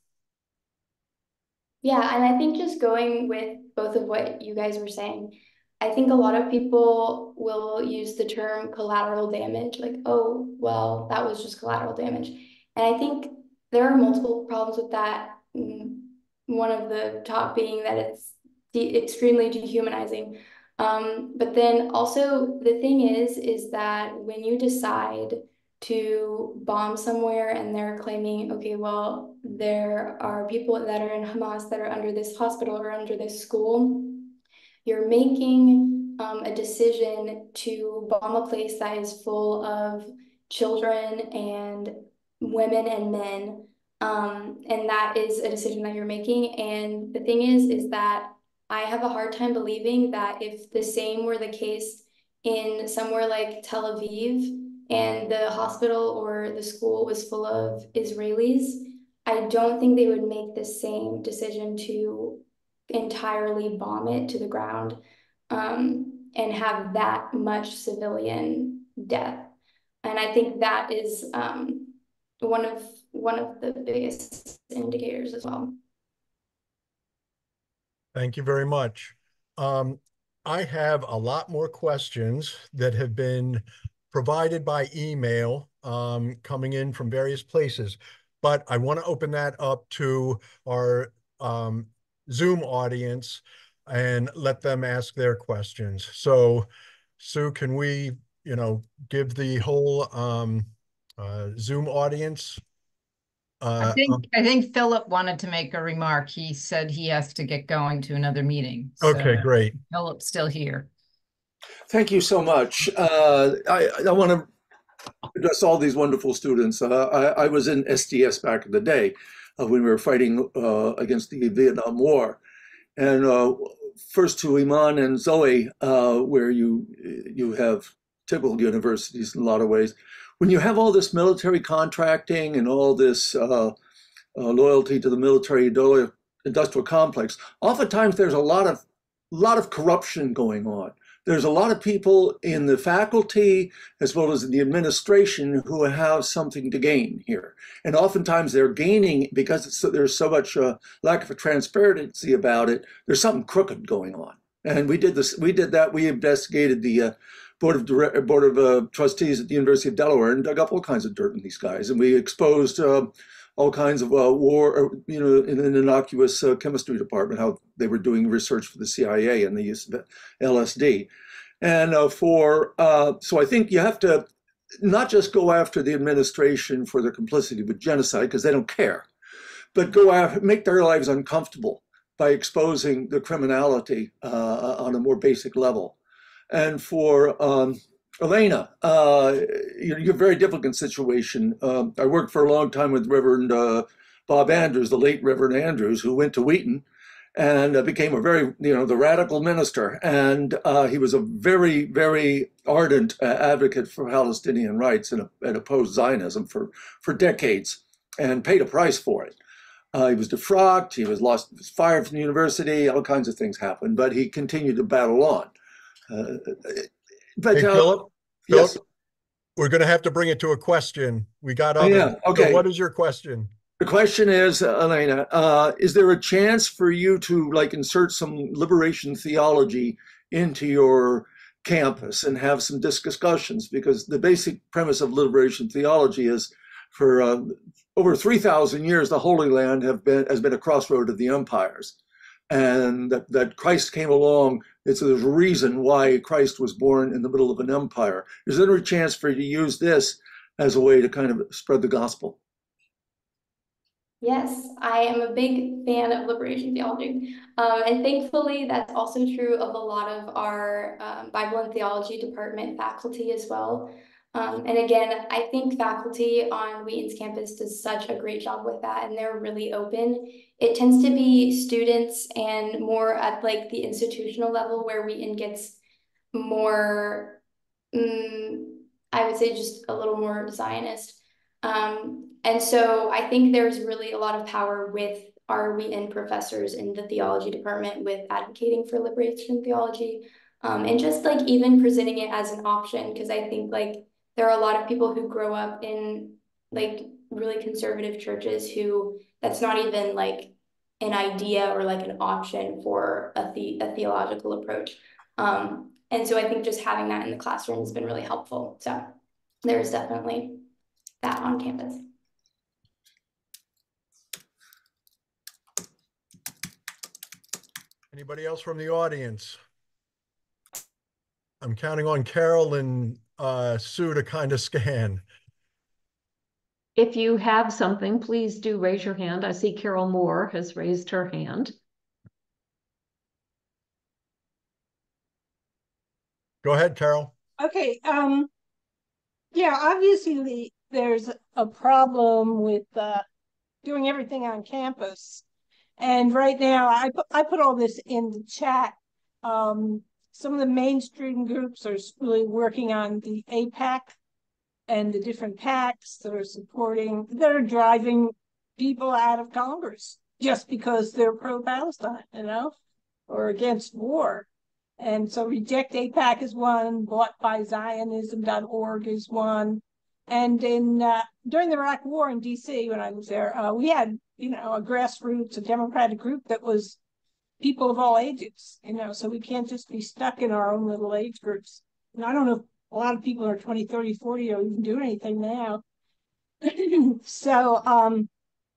Speaker 2: Yeah, and I think just going with both of what you guys were saying, I think a lot of people will use the term collateral damage, like, oh, well, that was just collateral damage. And I think there are multiple problems with that. One of the top being that it's extremely dehumanizing. But then also the thing is that when you decide to bomb somewhere and they're claiming, okay, well, there are people that are in Hamas that are under this hospital or under this school, you're making a decision to bomb a place that is full of children and women and men. And that is a decision that you're making. And the thing is that I have a hard time believing that if the same were the case in somewhere like Tel Aviv and the hospital or the school was full of Israelis, I don't think they would make the same decision to entirely bomb it to the ground and have that much civilian death. And I think that is one of the biggest indicators as well.
Speaker 1: Thank you very much. I have a lot more questions that have been provided by email coming in from various places, but I want to open that up to our Zoom audience and let them ask their questions. So, Sue, can we, give the whole Zoom audience?
Speaker 4: I think Philip wanted to make a remark. He said he has to get going to another meeting.
Speaker 1: Okay,
Speaker 4: So
Speaker 1: great.
Speaker 4: Philip's still here.
Speaker 6: Thank you so much. I want to address all these wonderful students. I was in SDS back in the day when we were fighting against the Vietnam War. And first to Iman and Zoe, where you have typical universities in a lot of ways. When you have all this military contracting and all this loyalty to the military industrial complex, oftentimes there's a lot of corruption going on. There's a lot of people in the faculty as well as in the administration who have something to gain here. And oftentimes they're gaining because there's so much lack of transparency about it. There's something crooked going on. And we did that. We investigated the board of trustees at the University of Delaware and dug up all kinds of dirt in these guys. And we exposed all kinds of war, in an innocuous chemistry department, how they were doing research for the CIA and the use of LSD. And so I think you have to not just go after the administration for their complicity with genocide, because they don't care, but go after, make their lives uncomfortable by exposing the criminality on a more basic level. And for Elena, you're a very difficult situation. I worked for a long time with Reverend Bob Andrews, the late Reverend Andrews, who went to Wheaton and became a very, the radical minister. And he was a very, very ardent advocate for Palestinian rights and opposed Zionism for decades and paid a price for it. He was defrocked, he was fired from the university, all kinds of things happened, but he continued to battle on. But
Speaker 1: Hey, Philip,
Speaker 6: yes.
Speaker 1: We're going to have to bring it to a question. We got
Speaker 6: Oh,
Speaker 1: others.
Speaker 6: yeah. Okay.
Speaker 1: So what is your question?
Speaker 6: The question is, Elena, is there a chance for you to insert some liberation theology into your campus and have some discussions? Because the basic premise of liberation theology is for over 3,000 years, the Holy Land has been a crossroad of the empires. And that Christ came along, there's a reason why Christ was born in the middle of an empire. Is there a chance for you to use this as a way to kind of spread the gospel?
Speaker 2: Yes, I am a big fan of liberation theology. And thankfully, that's also true of a lot of our Bible and theology department faculty as well. And again, I think faculty on Wheaton's campus does such a great job with that, and they're really open. It tends to be students and more at the institutional level where Wheaton gets more, I would say just a little more Zionist. And so I think there's really a lot of power with our Wheaton professors in the theology department with advocating for liberation theology, and just even presenting it as an option, because I think there are a lot of people who grow up in really conservative churches who that's not even an idea or an option for a theological approach. And so I think just having that in the classroom has been really helpful. So there's definitely that on campus.
Speaker 1: Anybody else from the audience? I'm counting on Carol and Sue to kind of scan.
Speaker 7: If you have something, please do raise your hand. I see Carol Moore has raised her hand.
Speaker 1: Go ahead, Carol.
Speaker 8: Okay. Yeah, obviously there's a problem with doing everything on campus. And right now, I put all this in the chat. Some of the mainstream groups are really working on the APAC and the different PACs that are driving people out of Congress just because they're pro-Palestine, or against war. And so Reject APAC is one, Bought by Zionism.org is one. And during the Iraq War in DC, when I was there, we had, a grassroots, a democratic group that was people of all ages, so we can't just be stuck in our own little age groups. And I don't know if a lot of people are 20, 30, 40 or even doing anything now. So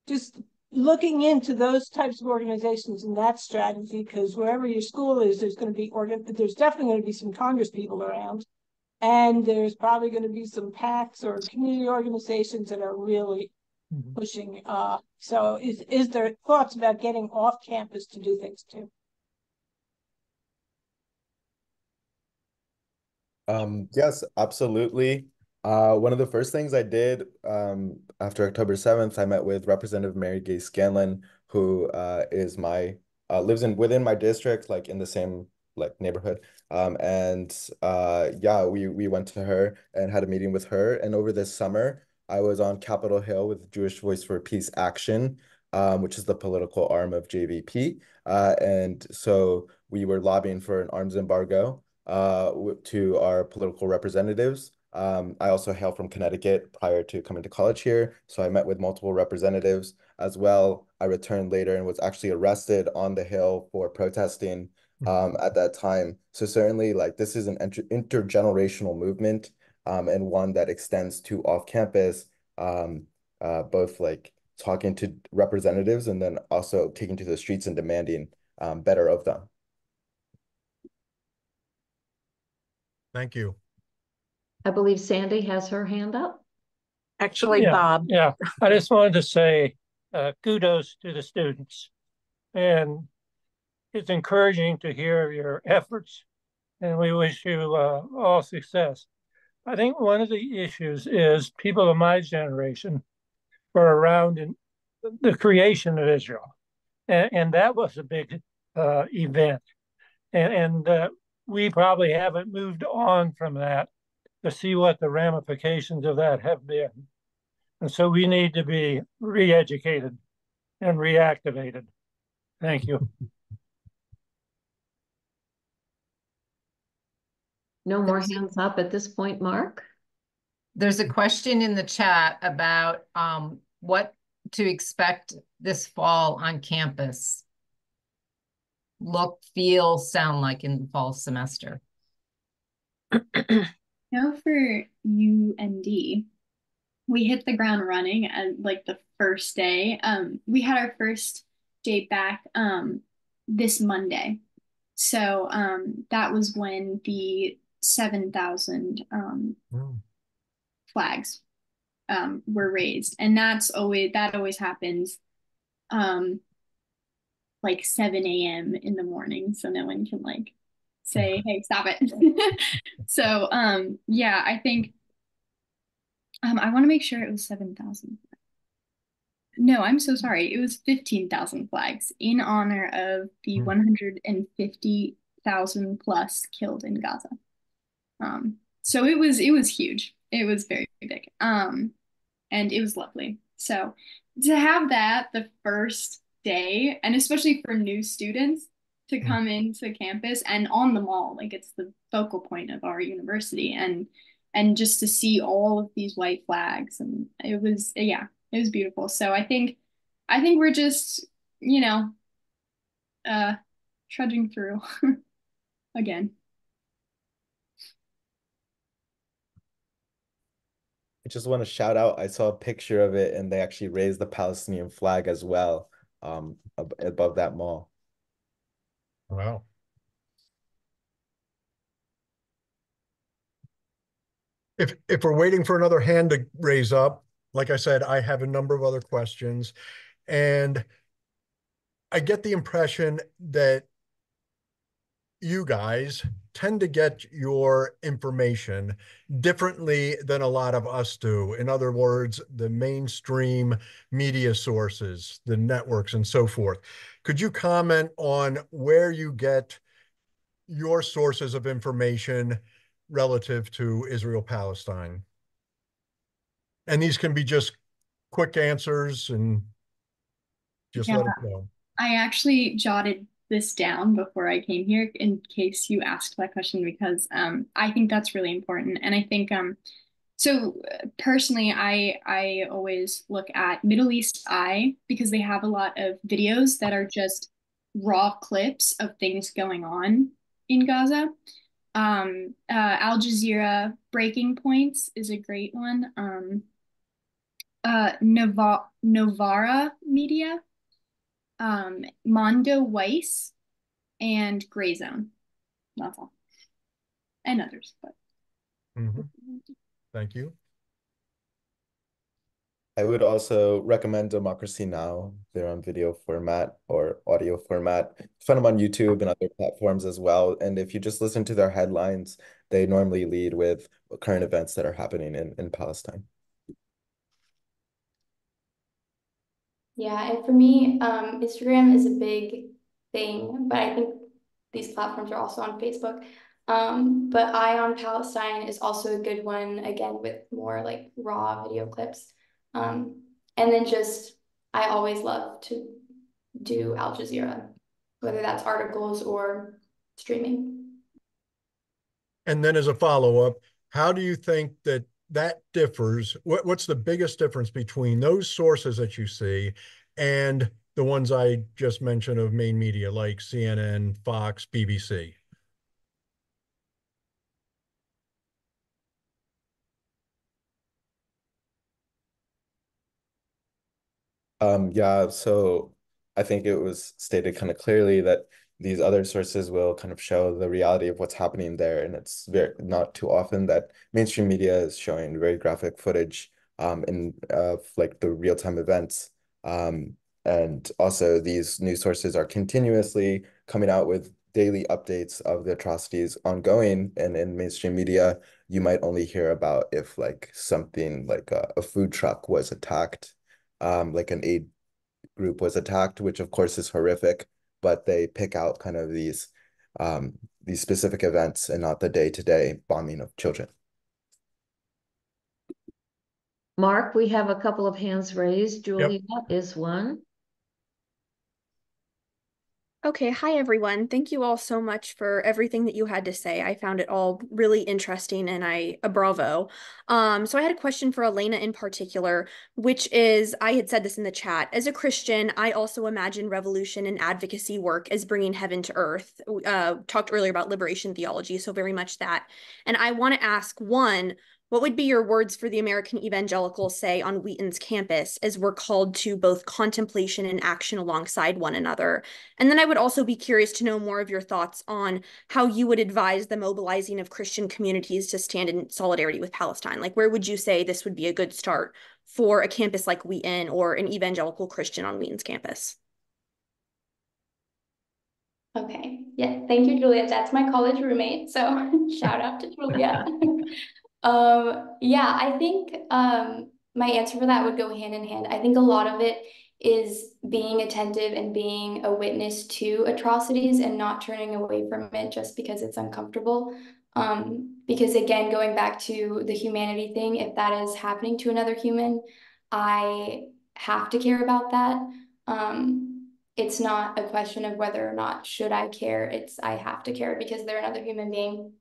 Speaker 8: just looking into those types of organizations and that strategy, because wherever your school is, there's definitely going to be some Congress people around. And there's probably going to be some PACs or community organizations that are really pushing. So is there thoughts about getting off campus to do things too?
Speaker 3: Yes, absolutely. One of the first things I did after October 7th, I met with Representative Mary Gay Scanlon, who is lives within my district, in the same neighborhood. Yeah, we went to her and had a meeting with her. And over this summer, I was on Capitol Hill with Jewish Voice for Peace Action, which is the political arm of JVP. And so we were lobbying for an arms embargo to our political representatives. I also hail from Connecticut prior to coming to college here, so I met with multiple representatives as well. I returned later and was actually arrested on the Hill for protesting at that time. So certainly, this is an intergenerational movement, and one that extends to off campus, both talking to representatives and then also taking to the streets and demanding better of them.
Speaker 1: Thank you.
Speaker 7: I believe Sandy has her hand up.
Speaker 9: Actually, yeah, Bob. Yeah, I just wanted to say kudos to the students. And it's encouraging to hear your efforts, and we wish you all success. I think one of the issues is people of my generation were around in the creation of Israel, and that was a big event. And we probably haven't moved on from that to see what the ramifications of that have been. And so we need to be re-educated and reactivated. Thank you.
Speaker 7: No more hands up at this point, Mark.
Speaker 4: There's a question in the chat about what to expect this fall on campus. Look, feel, sound like in the fall semester.
Speaker 5: Now for UND, we hit the ground running at like the first day. We had our first day back this Monday. So that was when the 7,000 flags were raised. And that always happens like 7 a.m. in the morning. So no one can like say, hey, stop it. So yeah, I think I want to make sure it was 7,000. No, I'm so sorry. It was 15,000 flags in honor of the 150,000 plus killed in Gaza. So it was huge. It was very big. And it was lovely. So to have that the first day, and especially for new students to come into campus and on the mall, like it's the focal point of our university, and just to see all of these white flags, and it was beautiful. So I think we're just, trudging through again.
Speaker 3: I just want to shout out, I saw a picture of it and they actually raised the Palestinian flag as well, above that mall.
Speaker 1: Wow. If we're waiting for another hand to raise up, like I said, I have a number of other questions, and I get the impression that you guys tend to get your information differently than a lot of us do. In other words, the mainstream media sources, the networks, and so forth. Could you comment on where you get your sources of information relative to Israel-Palestine? And these can be just quick answers and just let us know.
Speaker 5: I actually jotted this down before I came here in case you asked that question, because I think that's really important. And I think so personally, I always look at Middle East Eye because they have a lot of videos that are just raw clips of things going on in Gaza. Al Jazeera Breaking Points is a great one. Novara Media, Mondo Weiss, and Gray Zone. That's all. And others, but
Speaker 1: Thank you.
Speaker 3: I would also recommend Democracy Now! They're on video format or audio format. Find them on YouTube and other platforms as well. And if you just listen to their headlines, they normally lead with current events that are happening in Palestine.
Speaker 2: Yeah, and for me, Instagram is a big thing, but I think these platforms are also on Facebook. But Eye on Palestine is also a good one, again, with more like raw video clips. And then just, I always love to do Al Jazeera, whether that's articles or streaming.
Speaker 1: And then as a follow-up, how do you think that differs? What's the biggest difference between those sources that you see and the ones I just mentioned of main media like CNN, Fox, BBC?
Speaker 3: Yeah, so I think it was stated kind of clearly that these other sources will kind of show the reality of what's happening there. And it's very not too often that mainstream media is showing very graphic footage in like the real-time events. And also these news sources are continuously coming out with daily updates of the atrocities ongoing. And in mainstream media, you might only hear about if like something like a food truck was attacked, like an aid group was attacked, which of course is horrific, but they pick out kind of these specific events and not the day-to-day bombing of children.
Speaker 7: Mark, we have a couple of hands raised. Julia is one.
Speaker 10: Okay, hi everyone. Thank you all so much for everything that you had to say. I found it all really interesting and bravo. So I had a question for Elena in particular, which is, I had said this in the chat. As a Christian, I also imagine revolution and advocacy work as bringing heaven to earth. Talked earlier about liberation theology, so very much that. And I want to ask, one, what would be your words for the American evangelicals say on Wheaton's campus as we're called to both contemplation and action alongside one another? And then I would also be curious to know more of your thoughts on how you would advise the mobilizing of Christian communities to stand in solidarity with Palestine. Like, where would you say this would be a good start for a campus like Wheaton or an evangelical Christian on Wheaton's campus?
Speaker 2: Okay, yeah, thank you, Julia. That's my college roommate, so shout out to Julia. Yeah, I think my answer for that would go hand in hand. I think a lot of it is being attentive and being a witness to atrocities and not turning away from it just because it's uncomfortable. Because again, going back to the humanity thing, if that is happening to another human, I have to care about that. It's not a question of whether or not should I care. It's I have to care because they're another human being.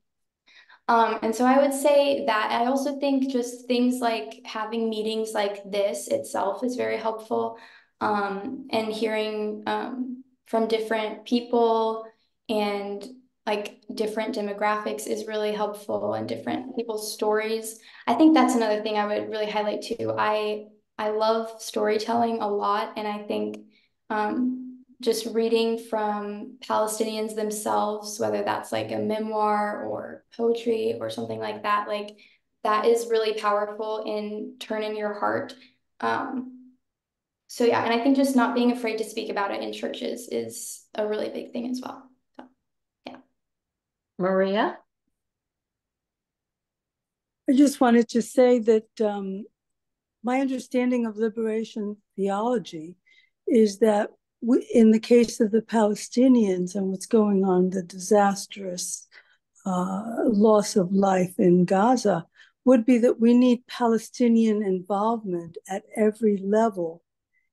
Speaker 2: And so I would say that I also think just things like having meetings like this itself is very helpful. And hearing from different people and like different demographics is really helpful, and different people's stories. I think that's another thing I would really highlight too. I love storytelling a lot, and I think just reading from Palestinians themselves, whether that's like a memoir or poetry or something like that is really powerful in turning your heart. So yeah, and I think just not being afraid to speak about it in churches is a really big thing as well. So, yeah.
Speaker 7: Maria?
Speaker 11: I just wanted to say that my understanding of liberation theology is that in the case of the Palestinians and what's going on, the disastrous loss of life in Gaza, would be that we need Palestinian involvement at every level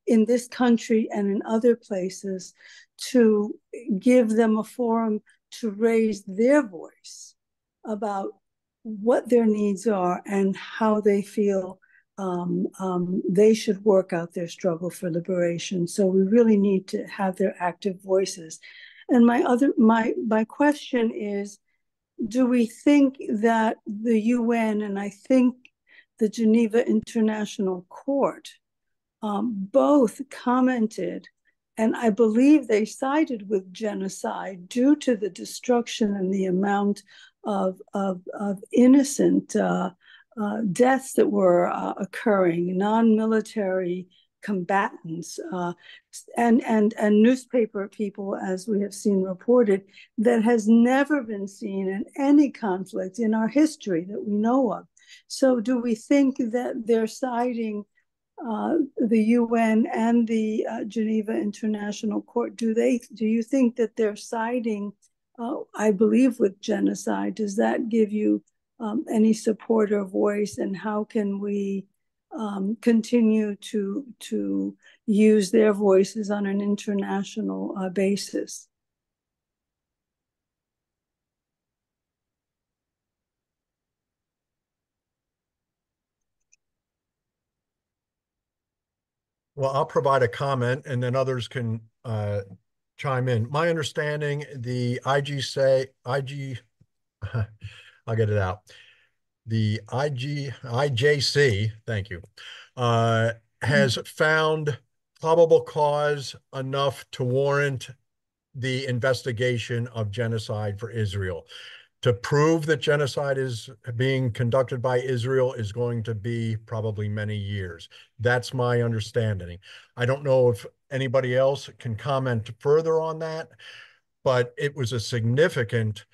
Speaker 11: in this country and in other places to give them a forum to raise their voice about what their needs are and how they feel they should work out their struggle for liberation. So we really need to have their active voices. And my question is, do we think that the UN and I think the Geneva International Court both commented, and I believe they sided with genocide due to the destruction and the amount of innocent deaths that were occurring, non-military combatants and newspaper people, as we have seen reported, that has never been seen in any conflict in our history that we know of. So do we think that they're siding the UN and the Geneva International Court? Do you think that they're siding, I believe, with genocide? Does that give you any support or voice, and how can we continue to use their voices on an international basis?
Speaker 1: Well, I'll provide a comment and then others can chime in. My understanding, the I'll get it out. The IJC, thank you, has found probable cause enough to warrant the investigation of genocide for Israel. To prove that genocide is being conducted by Israel is going to be probably many years. That's my understanding. I don't know if anybody else can comment further on that, but it was a significant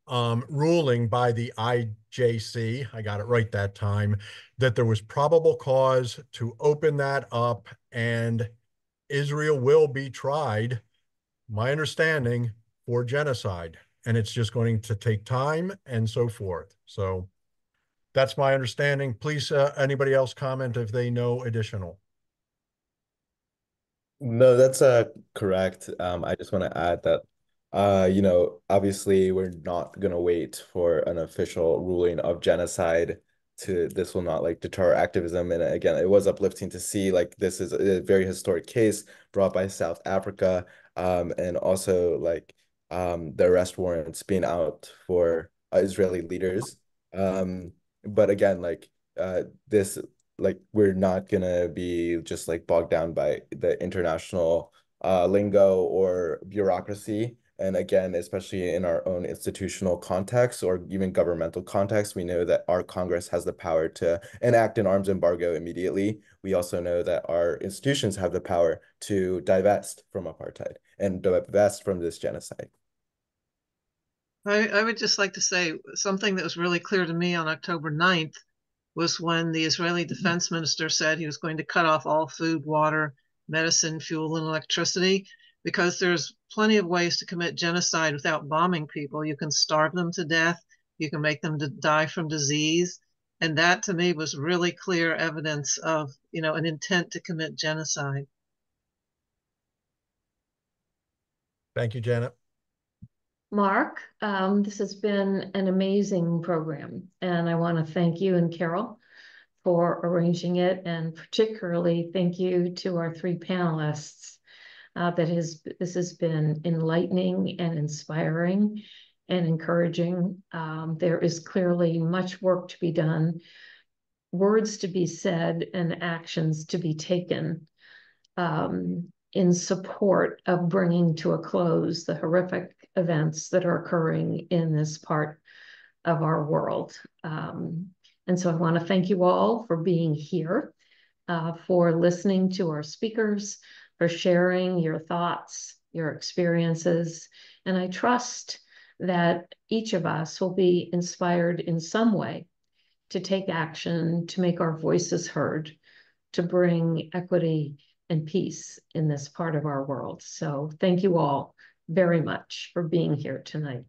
Speaker 1: ruling by the IJC, I got it right that time, that there was probable cause to open that up and Israel will be tried, my understanding, for genocide. And it's just going to take time and so forth. So that's my understanding. Please, anybody else comment if they know additional.
Speaker 3: No, that's correct. I just want to add that obviously we're not gonna wait for an official ruling of genocide to this will not like deter activism. And again, it was uplifting to see like this is a very historic case brought by South Africa, and also like the arrest warrants being out for Israeli leaders. But again, like this like we're not gonna be just like bogged down by the international lingo or bureaucracy. And again, especially in our own institutional context or even governmental context, we know that our Congress has the power to enact an arms embargo immediately. We also know that our institutions have the power to divest from apartheid and divest from this genocide.
Speaker 12: I would just like to say something that was really clear to me on October 9th was when the Israeli defense minister said he was going to cut off all food, water, medicine, fuel, and electricity, because there's plenty of ways to commit genocide without bombing people. You can starve them to death. You can make them die from disease. And that to me was really clear evidence of, an intent to commit genocide.
Speaker 1: Thank you, Janet.
Speaker 7: Mark, this has been an amazing program, and I want to thank you and Carol for arranging it, and particularly thank you to our three panelists. This has been enlightening and inspiring and encouraging. There is clearly much work to be done, words to be said, and actions to be taken in support of bringing to a close the horrific events that are occurring in this part of our world. And so I want to thank you all for being here, for listening to our speakers, for sharing your thoughts, your experiences. And I trust that each of us will be inspired in some way to take action, to make our voices heard, to bring equity and peace in this part of our world. So thank you all very much for being here tonight.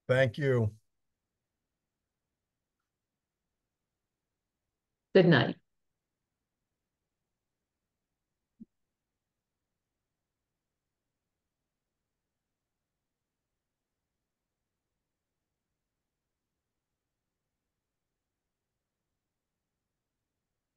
Speaker 1: Thank you.
Speaker 7: Good night.